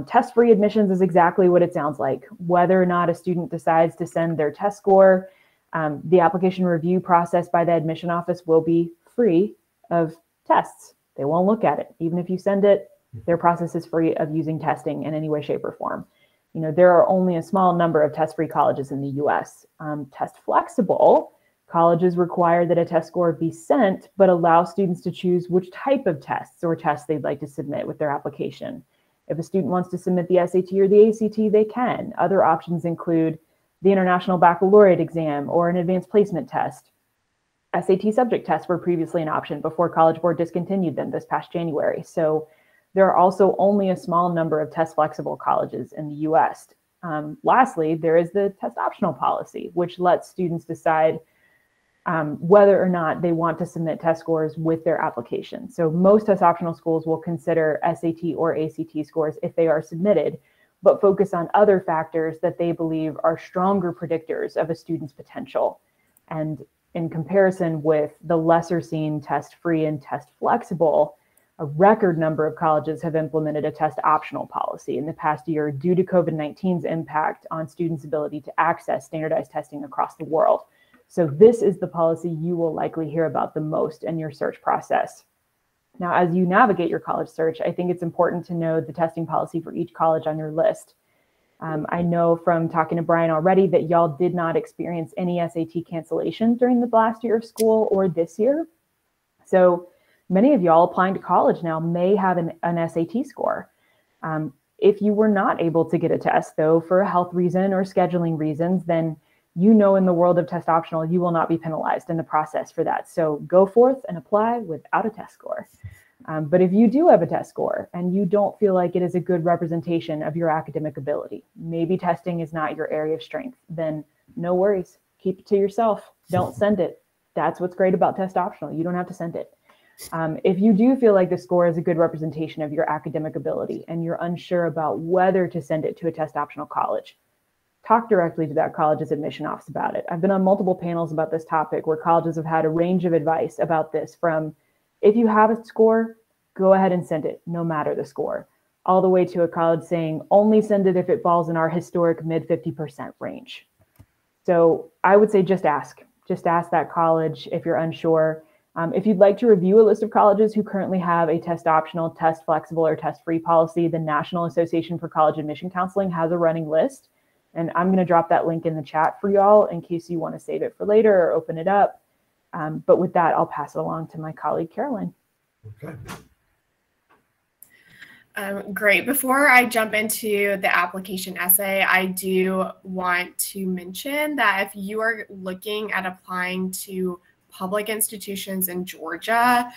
Test-free admissions is exactly what it sounds like. Whether or not a student decides to send their test score, the application review process by the admission office will be free of tests. They won't look at it. Even if you send it, their process is free of using testing in any way, shape, or form. There are only a small number of test-free colleges in the US. Test flexible Colleges require that a test score be sent, but allow students to choose which type of tests or tests they'd like to submit with their application. If a student wants to submit the SAT or the ACT, they can. Other options include the International Baccalaureate exam or an advanced placement test. SAT subject tests were previously an option before College Board discontinued them this past January. So there are also only a small number of test flexible colleges in the US. Lastly, there is the test optional policy, which lets students decide whether or not they want to submit test scores with their application. So most test optional schools will consider SAT or ACT scores if they are submitted, but focus on other factors that they believe are stronger predictors of a student's potential. And in comparison with the lesser seen test free and test flexible, a record number of colleges have implemented a test optional policy in the past year due to COVID-19's impact on students' ability to access standardized testing across the world. So this is the policy you will likely hear about the most in your search process. Now, as you navigate your college search, I think it's important to know the testing policy for each college on your list. I know from talking to Brian already that y'all did not experience any SAT cancellations during the last year of school or this year. So many of y'all applying to college now may have an SAT score. If you were not able to get a test, though, for a health reason or scheduling reasons, then you know in the world of test optional, you will not be penalized in the process for that. So go forth and apply without a test score. But if you do have a test score and you don't feel like it is a good representation of your academic ability, maybe testing is not your area of strength, then no worries. Keep it to yourself. Don't send it. That's what's great about test optional. You don't have to send it. If you do feel like the score is a good representation of your academic ability and you're unsure about whether to send it to a test optional college, talk directly to that college's admission office about it. I've been on multiple panels about this topic where colleges have had a range of advice about this, from if you have a score, go ahead and send it, no matter the score, all the way to a college saying only send it if it falls in our historic mid 50% range. So I would say just ask that college if you're unsure. If you'd like to review a list of colleges who currently have a test optional, test flexible, or test free policy, the National Association for College Admission Counseling has a running list. And I'm going to drop that link in the chat for y'all in case you want to save it for later or open it up. But with that, I'll pass it along to my colleague, Caroline. Okay. Great. Before I jump into the application essay, I do want to mention that if you are looking at applying to public institutions in Georgia,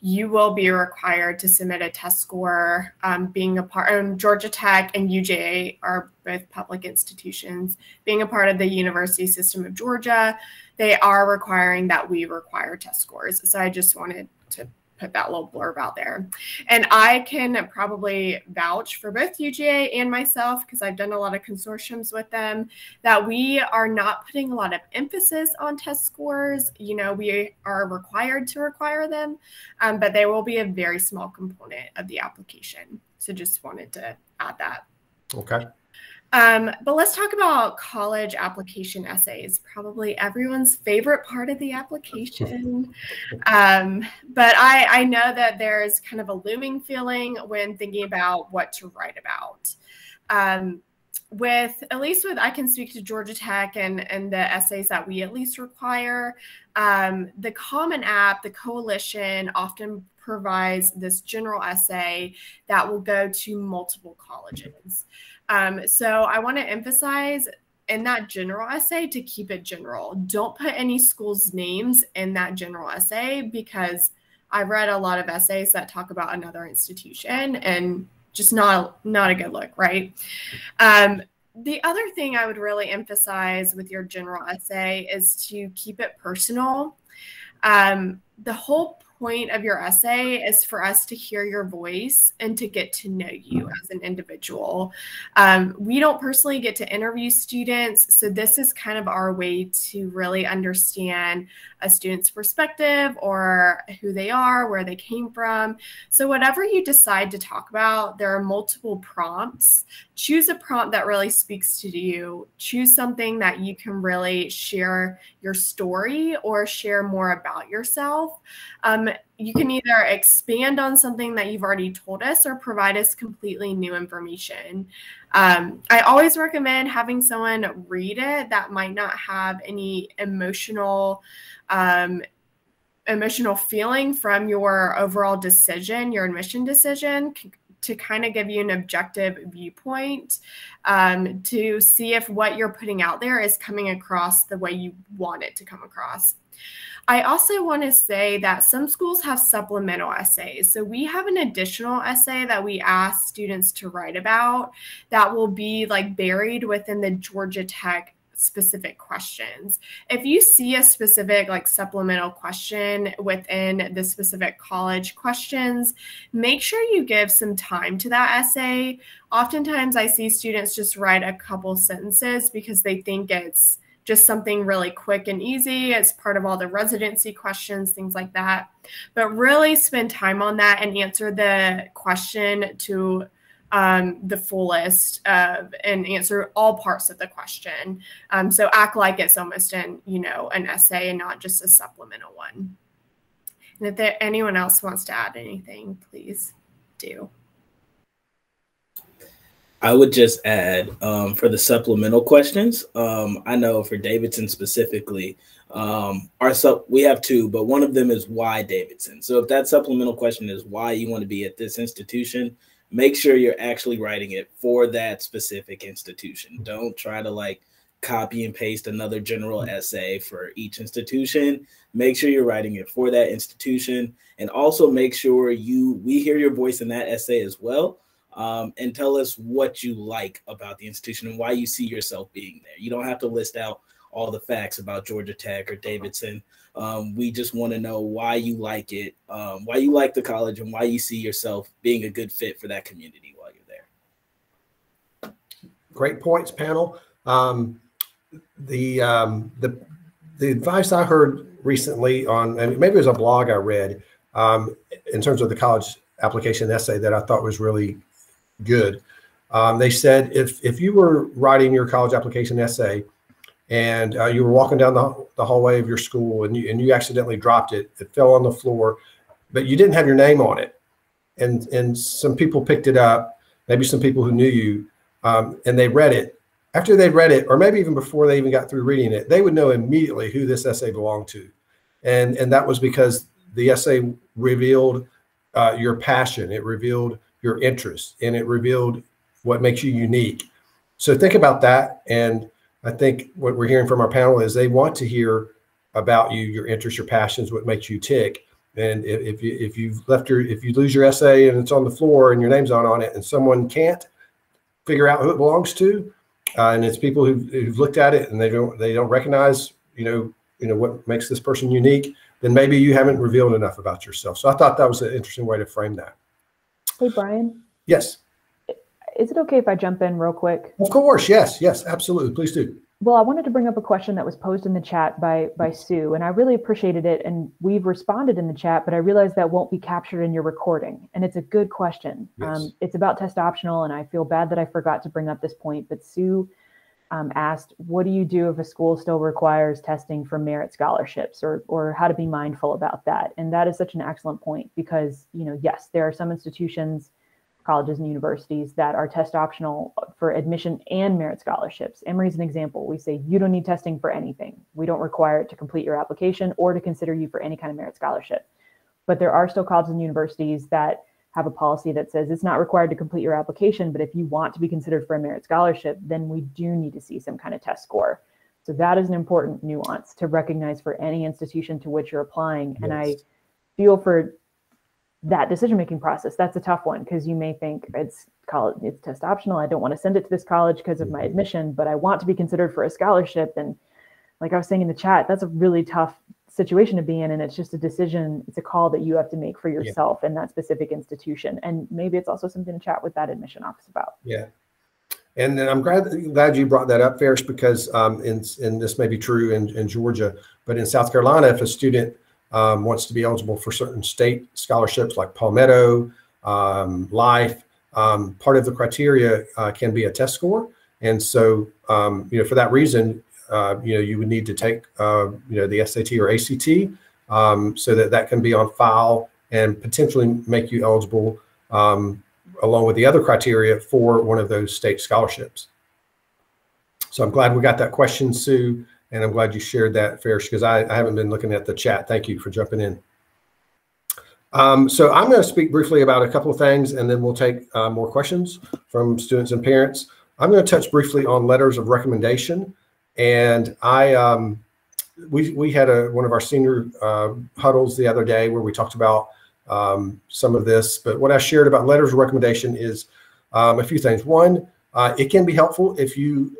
you will be required to submit a test score. Being a part, Georgia Tech and UGA are both public institutions. Being a part of the university system of Georgia, they are requiring that we require test scores. So I just wanted to put that little blurb out there. And I can probably vouch for both UGA and myself, because I've done a lot of consortiums with them, that we are not putting a lot of emphasis on test scores. You know, we are required to require them, but they will be a very small component of the application. So just wanted to add that. Okay. But let's talk about college application essays, probably everyone's favorite part of the application. But I know that there's kind of a looming feeling when thinking about what to write about. I can speak to Georgia Tech and the essays that we at least require. The Common App, the coalition, often provides this general essay that will go to multiple colleges. So I want to emphasize in that general essay to keep it general. Don't put any schools' names in that general essay, because I've read a lot of essays that talk about another institution and just not a good look, right? The other thing I would really emphasize with your general essay is to keep it personal. The whole point of your essay is for us to hear your voice and to get to know you as an individual. We don't personally get to interview students, so this is kind of our way to really understand a student's perspective or who they are, where they came from. So whatever you decide to talk about, there are multiple prompts. Choose a prompt that really speaks to you. Choose something that you can really share your story or share more about yourself. You can either expand on something that you've already told us or provide us completely new information. I always recommend having someone read it that might not have any emotional feeling from your overall decision, your admission decision, to kind of give you an objective viewpoint, to see if what you're putting out there is coming across the way you want it to come across. I also want to say that some schools have supplemental essays. So we have an additional essay that we ask students to write about that will be like buried within the Georgia Tech specific questions. If you see a specific like supplemental question within the specific college questions, make sure you give some time to that essay. Oftentimes I see students just write a couple sentences because they think it's just something really quick and easy. It's part of all the residency questions, things like that. But really spend time on that and answer the question to the fullest and answer all parts of the question. So act like it's almost an essay and not just a supplemental one. And if anyone else wants to add anything, please do. I would just add for the supplemental questions, I know for Davidson specifically, we have two, but one of them is why Davidson. So if that supplemental question is why you want to be at this institution, make sure you're actually writing it for that specific institution. Don't try to like copy and paste another general essay for each institution. Make sure you're writing it for that institution, and also make sure we hear your voice in that essay as well. And tell us what you like about the institution and why you see yourself being there. You don't have to list out all the facts about Georgia Tech or Davidson. We just want to know why you like it, why you like the college, and why you see yourself being a good fit for that community while you're there. Great points, panel. The advice I heard recently on, and maybe it was a blog I read, in terms of the college application essay that I thought was really good. They said if you were writing your college application essay and you were walking down the hallway of your school and you accidentally dropped it, it fell on the floor, but you didn't have your name on it, and some people picked it up, maybe some people who knew you, and they read it. After they read it, or maybe even before they even got through reading it, they would know immediately who this essay belonged to, and that was because the essay revealed your passion, it revealed your interest, and it revealed what makes you unique. So think about that. And I think what we're hearing from our panel is they want to hear about you, your interests, your passions, what makes you tick. And if you lose your essay and it's on the floor and your name's not on it, and someone can't figure out who it belongs to, and it's people who've looked at it and they don't recognize, what makes this person unique, then maybe you haven't revealed enough about yourself. So I thought that was an interesting way to frame that. Hey, Brian. Yes. Is it okay if I jump in real quick? Of course. Yes, absolutely. Please do. Well, I wanted to bring up a question that was posed in the chat by Sue, and I really appreciated it. And we've responded in the chat, but I realized that won't be captured in your recording. And it's a good question. Yes. It's about test optional, and I feel bad that I forgot to bring up this point, but Sue asked, what do you do if a school still requires testing for merit scholarships, or how to be mindful about that? And that is such an excellent point because, yes, there are some institutions, colleges and universities that are test optional for admission and merit scholarships. Emory's an example. We say you don't need testing for anything. We don't require it to complete your application or to consider you for any kind of merit scholarship. But there are still colleges and universities that have a policy that says it's not required to complete your application, but if you want to be considered for a merit scholarship, then we do need to see some kind of test score. So that is an important nuance to recognize for any institution to which you're applying. Yes. And I feel for that decision-making process, that's a tough one because you may think it's test optional. I don't want to send it to this college because of my admission, but I want to be considered for a scholarship. And like I was saying in the chat, that's a really tough situation to be in. And it's just a decision. It's a call that you have to make for yourself in that specific institution. And maybe it's also something to chat with that admission office about. Yeah. And then I'm glad you brought that up, Ferris, because and this may be true in Georgia, but in South Carolina, if a student wants to be eligible for certain state scholarships like Palmetto, Life, part of the criteria can be a test score. And so, for that reason, you would need to take, the SAT or ACT so that can be on file and potentially make you eligible along with the other criteria for one of those state scholarships. So I'm glad we got that question, Sue, and I'm glad you shared that, Farish, because I haven't been looking at the chat. Thank you for jumping in. So I'm going to speak briefly about a couple of things, and then we'll take more questions from students and parents. I'm going to touch briefly on letters of recommendation, and we had one of our senior huddles the other day where we talked about some of this. But what I shared about letters of recommendation is a few things. One, it can be helpful if you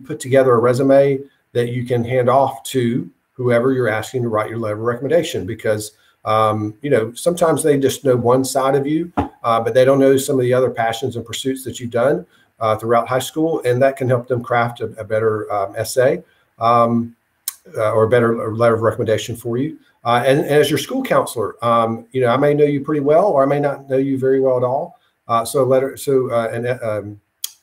put together a resume that you can hand off to whoever you're asking to write your letter of recommendation, because sometimes they just know one side of you, but they don't know some of the other passions and pursuits that you've done throughout high school, and that can help them craft a better essay or a better letter of recommendation for you. And as your school counselor, I may know you pretty well, or I may not know you very well at all. So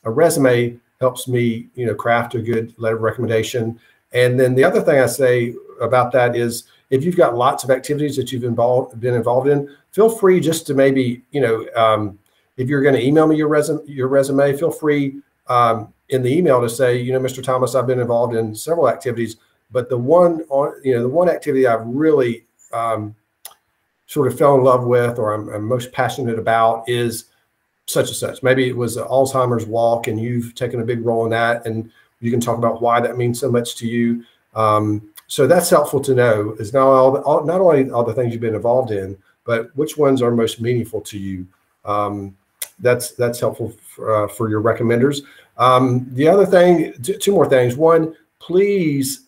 a resume helps me, craft a good letter of recommendation. And then the other thing I say about that is, if you've got lots of activities that you've been involved in, feel free just to maybe, if you're going to email me your resume, feel free in the email to say, Mr. Thomas, I've been involved in several activities, but the one activity I've really sort of fell in love with, or I'm most passionate about, is such and such. Maybe it was Alzheimer's walk, and you've taken a big role in that, and you can talk about why that means so much to you. So that's helpful to know, is not only all the things you've been involved in, but which ones are most meaningful to you. That's helpful for your recommenders. The other thing, two more things. One, please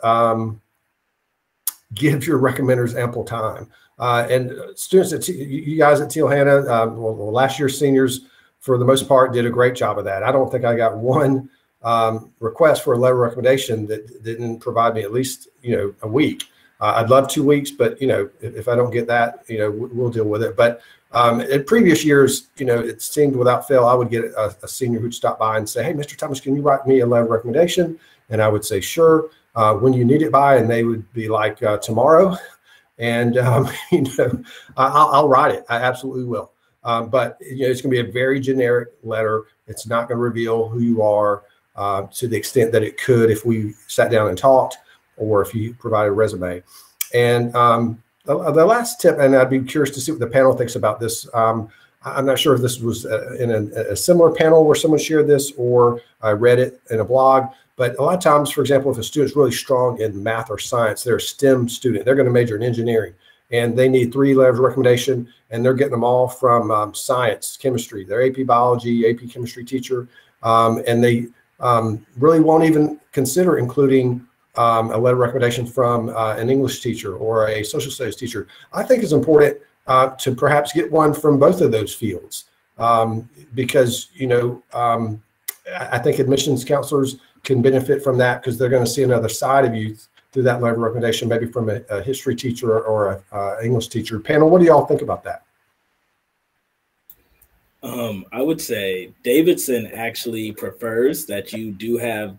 give your recommenders ample time. And students, you guys at Teal Hanna, last year's seniors, for the most part, did a great job of that. I don't think I got one request for a letter of recommendation that didn't provide me at least a week. I'd love 2 weeks, but if I don't get that, we'll deal with it. But in previous years, it seemed without fail I would get a senior who'd stop by and say, "Hey, Mr. Thomas, can you write me a letter of recommendation?" And I would say, "Sure." When you need it by, and they would be like, "Tomorrow," and I'll write it. I absolutely will. But it's going to be a very generic letter. It's not going to reveal who you are to the extent that it could if we sat down and talked, or if you provide a resume. And the last tip, and I'd be curious to see what the panel thinks about this. I'm not sure if this was in a similar panel where someone shared this, or I read it in a blog. But a lot of times, for example, if a student's really strong in math or science, they're a STEM student, they're going to major in engineering, and they need 3 letters of recommendation, and they're getting them all from science, chemistry, their AP biology, AP chemistry teacher, and they really won't even consider including a letter of recommendation from an English teacher or a social studies teacher. I think it's important to perhaps get one from both of those fields, because I think admissions counselors can benefit from that, because they're going to see another side of you through that letter of recommendation, maybe from a history teacher or a English teacher. Panel, what do y'all think about that? I would say Davidson actually prefers that you do have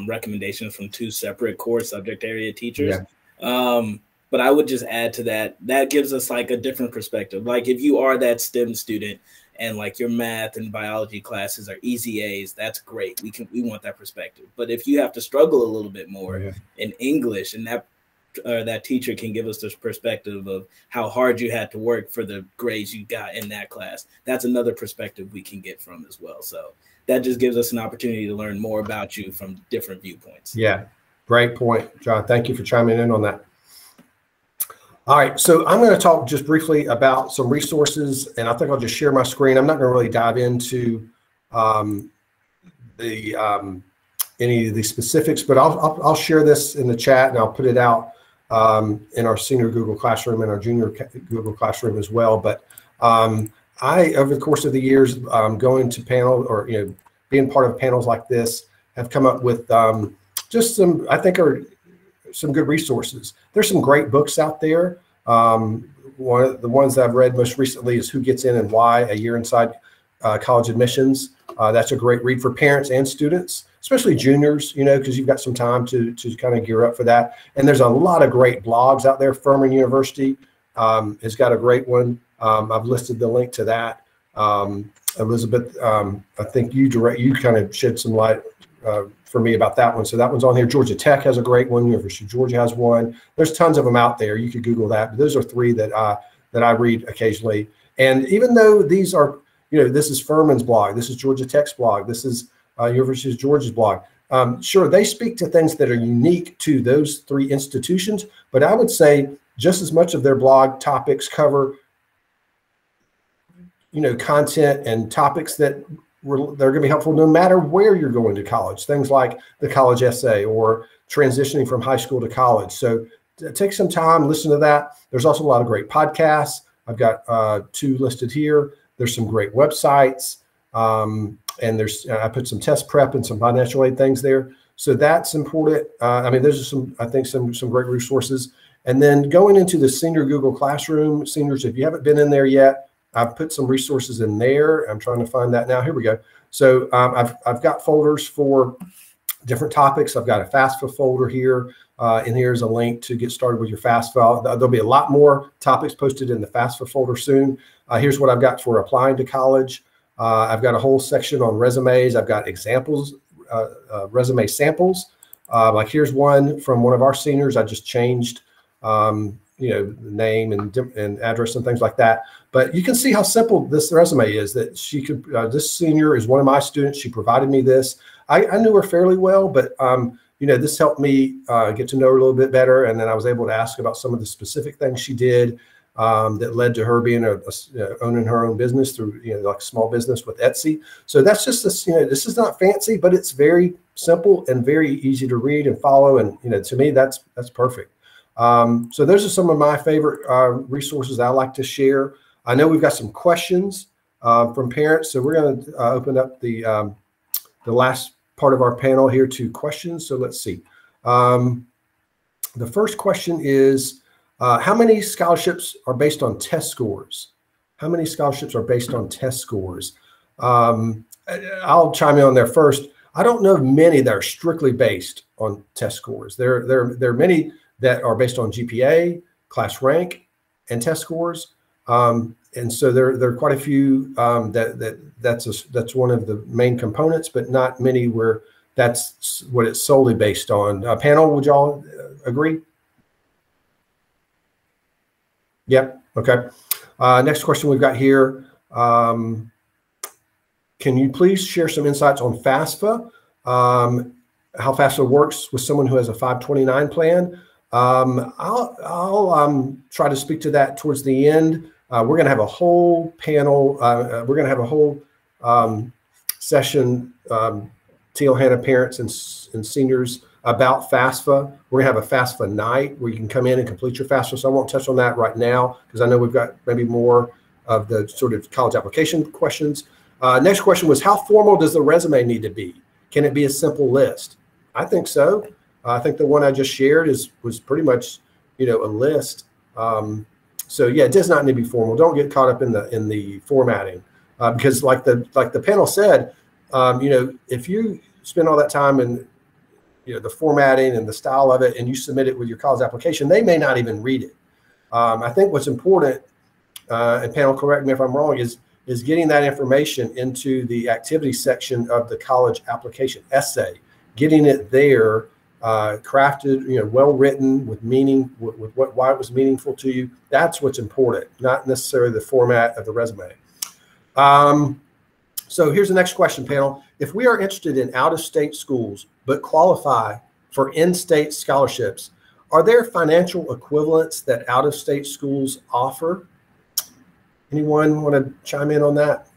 recommendations from 2 separate core subject area teachers. Yeah. But I would just add to that gives us like a different perspective. Like if you are that STEM student and like your math and biology classes are easy A's, that's great. We want that perspective. But if you have to struggle a little bit more in English, and that teacher can give us this perspective of how hard you had to work for the grades you got in that class, that's another perspective we can get from as well. So that just gives us an opportunity to learn more about you from different viewpoints. Yeah, great point, John. Thank you for chiming in on that. All right, so I'm going to talk just briefly about some resources, and I think I'll just share my screen. I'm not going to really dive into any of the specifics, but I'll share this in the chat, and I'll put it out in our senior Google Classroom and our junior Google Classroom as well. But I, over the course of the years, going to panel, or being part of panels like this, have come up with just some, I think, are some good resources. There's some great books out there. One of the ones that I've read most recently is Who Gets In and Why: A Year Inside College Admissions. That's a great read for parents and students, especially juniors, because you've got some time to kind of gear up for that. And there's a lot of great blogs out there. Furman University has got a great one. I've listed the link to that. Elizabeth, I think you kind of shed some light for me about that one. So that one's on here. Georgia Tech has a great one. University of Georgia has one. There's tons of them out there. You could Google that. But those are three that I read occasionally. And even though these are, this is Furman's blog, this is Georgia Tech's blog, this is University of Georgia's blog. Sure, they speak to things that are unique to those three institutions, but I would say just as much of their blog topics cover, content and topics that they're going to be helpful no matter where you're going to college. Things like the college essay or transitioning from high school to college. So take some time, listen to that. There's also a lot of great podcasts. I've got 2 listed here. There's some great websites. And I put some test prep and some financial aid things there. So that's important. Those are some great resources. And then going into the Senior Google Classroom, seniors, if you haven't been in there yet, I've put some resources in there. I'm trying to find that now. Here we go. So I've got folders for different topics. I've got a FAFSA folder here. And here's a link to get started with your FAFSA. There'll be a lot more topics posted in the FAFSA folder soon. Here's what I've got for applying to college. I've got a whole section on resumes. I've got examples, resume samples. Like here's one from one of our seniors. I just changed, the name and address and things like that. But you can see how simple this resume is. That she could. This senior is one of my students. She provided me this. I knew her fairly well, but this helped me get to know her a little bit better. And then I was able to ask about some of the specific things she did that led to her being owning her own business through, like small business with Etsy. So that's just this, this is not fancy, but it's very simple and very easy to read and follow. And, to me, that's perfect. So those are some of my favorite resources I like to share. I know we've got some questions from parents. So we're going to open up the last part of our panel here to questions. So let's see. The first question is, how many scholarships are based on test scores? How many scholarships are based on test scores? I'll chime in on there first. I don't know of many that are strictly based on test scores. There are many that are based on GPA, class rank, and test scores. And so there are quite a few that's one of the main components, but not many where that's what it's solely based on. Panel, would y'all agree? Yep. Okay. Next question we've got here. Can you please share some insights on FAFSA? How FAFSA works with someone who has a 529 plan? I'll try to speak to that towards the end. We're going to have a whole panel. We're going to have a whole session, Teal Hanna parents and seniors about FAFSA. We're going to have a FAFSA night where you can come in and complete your FAFSA. So I won't touch on that right now because I know we've got maybe more of the sort of college application questions. Next question was, how formal does the resume need to be? Can it be a simple list? I think so. I think the one I just shared was pretty much, a list. So yeah, it does not need to be formal. Don't get caught up in the formatting because like the panel said, if you spend all that time in the formatting and the style of it, and you submit it with your college application, they may not even read it. I think what's important, and panel, correct me if I'm wrong, is getting that information into the activity section of the college application essay, getting it there, crafted, well written with meaning, with why it was meaningful to you. That's what's important, not necessarily the format of the resume. So here's the next question, panel. If we are interested in out-of-state schools but qualify for in-state scholarships, are there financial equivalents that out-of-state schools offer? Anyone want to chime in on that?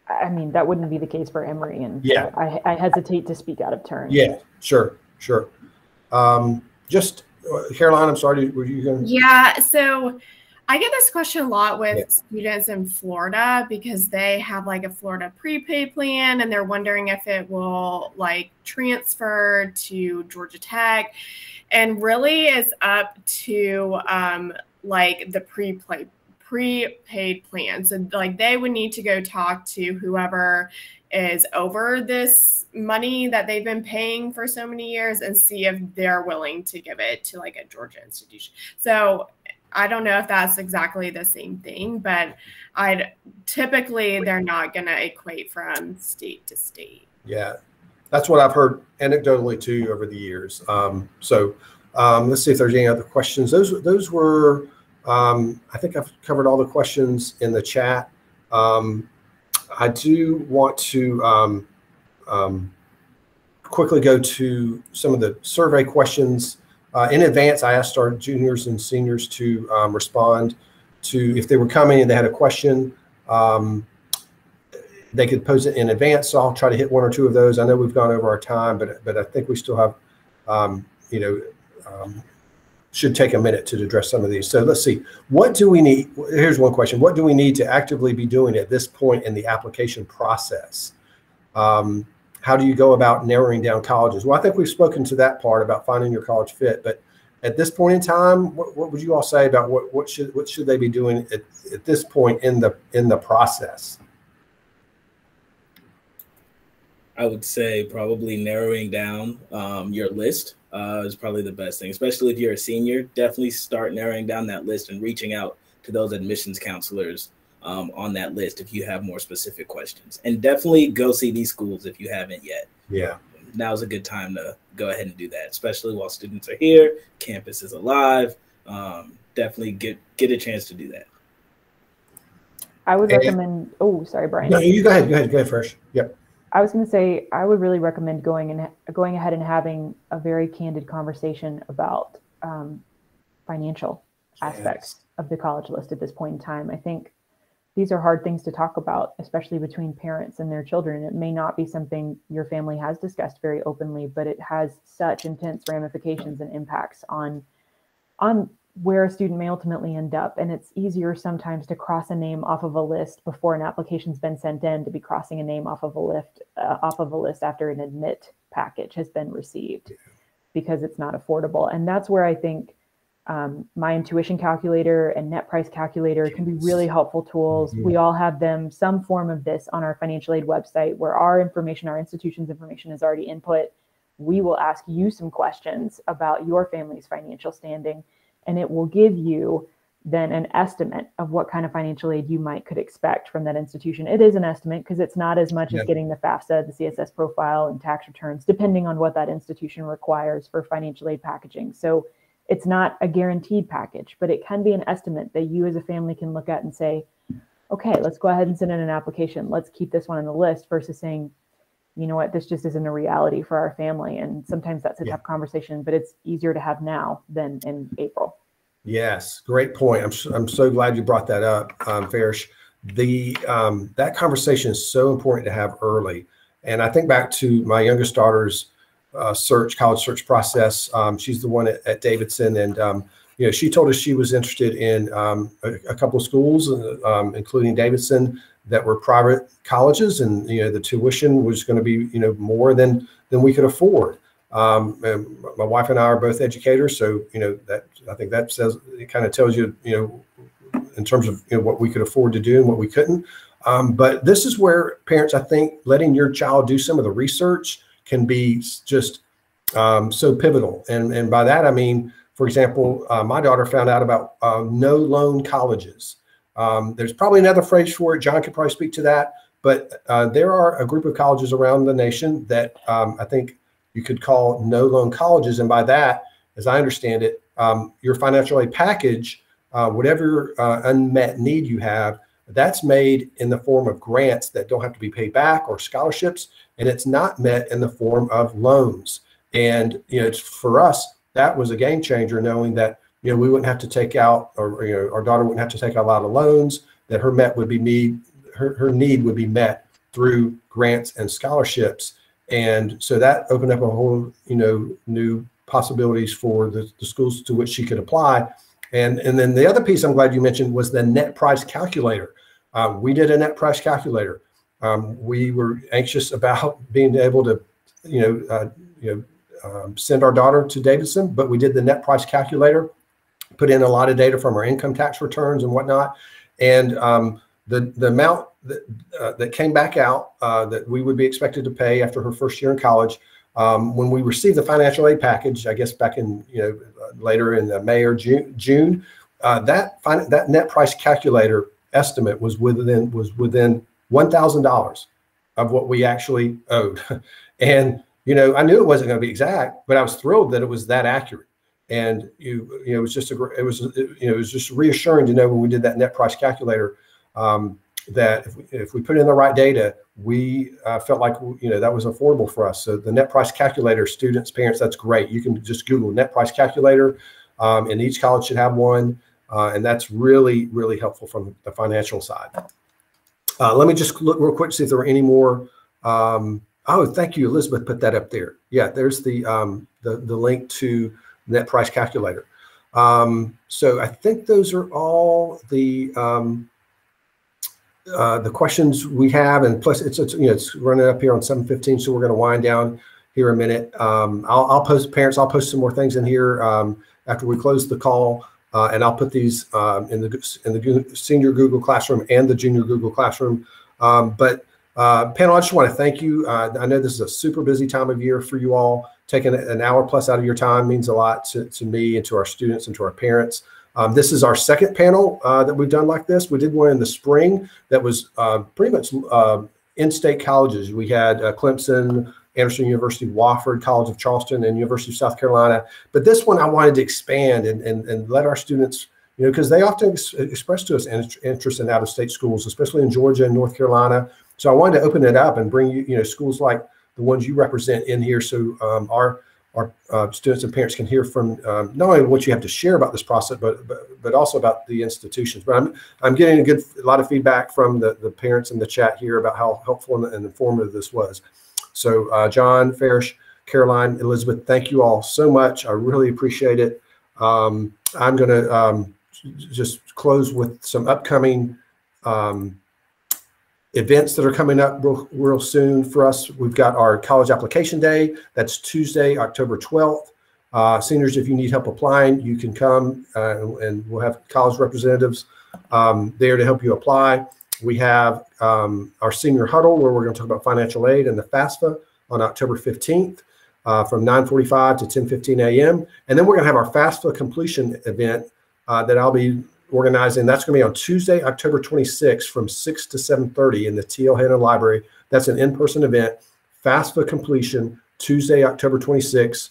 I mean, that wouldn't be the case for Emory, and yeah, I hesitate to speak out of turn. Yeah, sure. Just Caroline, I'm sorry, were you going to? Yeah, so I get this question a lot with students in Florida because they have like a Florida prepaid plan and they're wondering if it will like transfer to Georgia Tech, and really it's up to like the prepaid plans. And like they would need to go talk to whoever is over this money that they've been paying for so many years and see if they're willing to give it to like a Georgia institution. So I don't know if that's exactly the same thing, but typically they're not going to equate from state to state. Yeah, that's what I've heard anecdotally too over the years. Let's see if there's any other questions. Those were, I think I've covered all the questions in the chat. I do want to quickly go to some of the survey questions. In advance, I asked our juniors and seniors to respond to, if they were coming and they had a question, they could pose it in advance. So I'll try to hit one or two of those. I know we've gone over our time, but I think we still have, should take a minute to address some of these. So let's see, what do we need? Here's one question. What do we need to actively be doing at this point in the application process? How do you go about narrowing down colleges? Well, I think we've spoken to that part about finding your college fit, but at this point in time, what would you all say about what should they be doing at this point in the process? I would say probably narrowing down your list is probably the best thing, especially if you're a senior. Definitely start narrowing down that list and reaching out to those admissions counselors on that list if you have more specific questions. And definitely go see these schools if you haven't yet. Yeah. Now's a good time to go ahead and do that, especially while students are here, campus is alive. Definitely get a chance to do that. I would recommend, oh, sorry, Brian. No, you go ahead first. Yep. I was going to say, I would really recommend going ahead and having a very candid conversation about financial aspects of the college list at this point in time. I think these are hard things to talk about, especially between parents and their children. It may not be something your family has discussed very openly, but it has such intense ramifications and impacts on where a student may ultimately end up. And it's easier sometimes to cross a name off of a list before an application's been sent in to be crossing a name off of a list after an admit package has been received, because it's not affordable. And that's where I think my intuition calculator and net price calculator can be really helpful tools. Mm-hmm. We all have them, some form of this on our financial aid website, where our institution's information is already input. We will ask you some questions about your family's financial standing, and it will give you then an estimate of what kind of financial aid you could expect from that institution. It is an estimate because it's not as much as getting the FAFSA, the CSS profile, and tax returns, depending on what that institution requires for financial aid packaging. So it's not a guaranteed package, but it can be an estimate that you as a family can look at and say, okay, let's go ahead and send in an application. Let's keep this one on the list, versus saying, you know what, this just isn't a reality for our family. And sometimes that's a tough conversation, but it's easier to have now than in April. Yes, great point. I'm so glad you brought that up, Farish. That conversation is so important to have early. And I think back to my youngest daughter's college search process. She's the one at Davidson, and she told us she was interested in a couple of schools, including Davidson, that were private colleges, and the tuition was going to be more than we could afford. And my wife and I are both educators, so I think that says, it kind of tells you in terms of what we could afford to do and what we couldn't. But this is where parents, I think, letting your child do some of the research can be just so pivotal. And by that I mean, for example, my daughter found out about no loan colleges. There's probably another phrase for it. John could probably speak to that, but there are a group of colleges around the nation that I think you could call no loan colleges. And by that, as I understand it, your financial aid package, whatever unmet need you have, that's made in the form of grants that don't have to be paid back, or scholarships, and it's not met in the form of loans. And it's, for us, that was a game changer, knowing that we wouldn't have to take out, or our daughter wouldn't have to take out a lot of loans, that her need would be met through grants and scholarships. And so that opened up a whole new possibilities for the schools to which she could apply. And then the other piece I'm glad you mentioned was the net price calculator. We did a net price calculator. We were anxious about being able to send our daughter to Davidson, but we did the net price calculator, put in a lot of data from our income tax returns and whatnot. And the amount that came back out that we would be expected to pay after her first year in college, when we received the financial aid package, I guess back in later in May or June, that net price calculator estimate was within $1,000 of what we actually owed. And I knew it wasn't going to be exact, but I was thrilled that it was that accurate. And it was just reassuring to know when we did that net price calculator that if we put in the right data, we felt like that was affordable for us. So the net price calculator, students, parents, that's great. You can just Google net price calculator, and each college should have one, and that's really, really helpful from the financial side. Let me just look real quick to see if there were any more. Oh, thank you, Elizabeth. Put that up there. Yeah, there's the link to net price calculator. So I think those are all the questions we have, and plus it's running up here on 7:15, so we're going to wind down here a minute. I'll post some more things in here after we close the call, and I'll put these in the senior Google Classroom and the junior Google Classroom. Panel, I just want to thank you. I know this is a super busy time of year for you all. Taking an hour plus out of your time means a lot to me and to our students and to our parents. This is our second panel that we've done like this. We did one in the spring that was pretty much in-state colleges. We had Clemson, Anderson University, Wofford, College of Charleston, and University of South Carolina. But this one I wanted to expand and let our students, because they often express to us interest in out-of-state schools, especially in Georgia and North Carolina. So I wanted to open it up and bring you, schools like the ones you represent in here, so our students and parents can hear from not only what you have to share about this process, but also about the institutions. But I'm getting a lot of feedback from the parents in the chat here about how helpful and informative this was. So John, Farish, Caroline, Elizabeth, thank you all so much. I really appreciate it. I'm going to just close with some upcoming events that are coming up real soon for us. We've got our college application day. That's Tuesday, October 12th. Seniors, if you need help applying, you can come and we'll have college representatives there to help you apply. We have our senior huddle where we're going to talk about financial aid and the FAFSA on October 15th from 9:45 to 10:15 a.m. And then we're going to have our FAFSA completion event that I'll be organizing. That's going to be on Tuesday, October 26th from 6 to 7:30 in the T.L. Hannon Library. That's an in-person event. FAFSA completion, Tuesday, October 26th.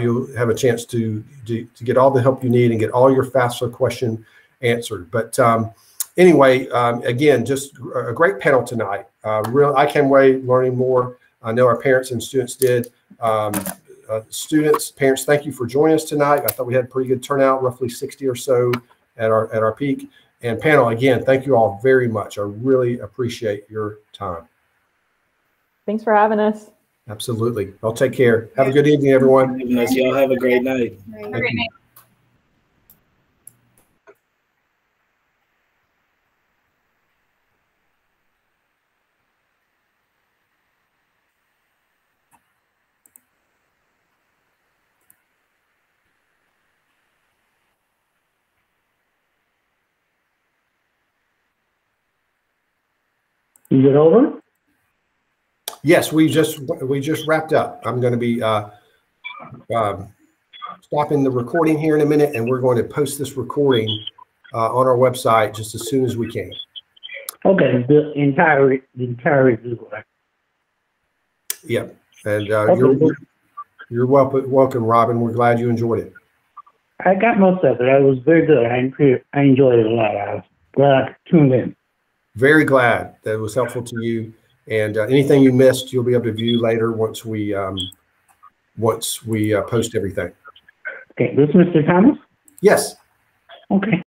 You'll have a chance to get all the help you need and get all your FAFSA question answered. But anyway, again, just a great panel tonight. I came away learning more. I know our parents and students did. Students, parents, thank you for joining us tonight. I thought we had a pretty good turnout, roughly 60 or so at our peak. And panel, again, thank you all very much. I really appreciate your time. Thanks for having us. Absolutely. I'll take care. Have a good evening, everyone. Y'all have a great night. Have a great night. Is it over? Yes, we just wrapped up. I'm going to be stopping the recording here in a minute, and we're going to post this recording on our website just as soon as we can. Okay, the entire Google. Yeah, and you're welcome, Robin. We're glad you enjoyed it. I got most of it. It was very good. I enjoyed it a lot. I was glad I tuned in. Very glad that it was helpful to you. And anything you missed, you'll be able to view later once we post everything. Okay, this is Mr. Thomas? Yes. Okay.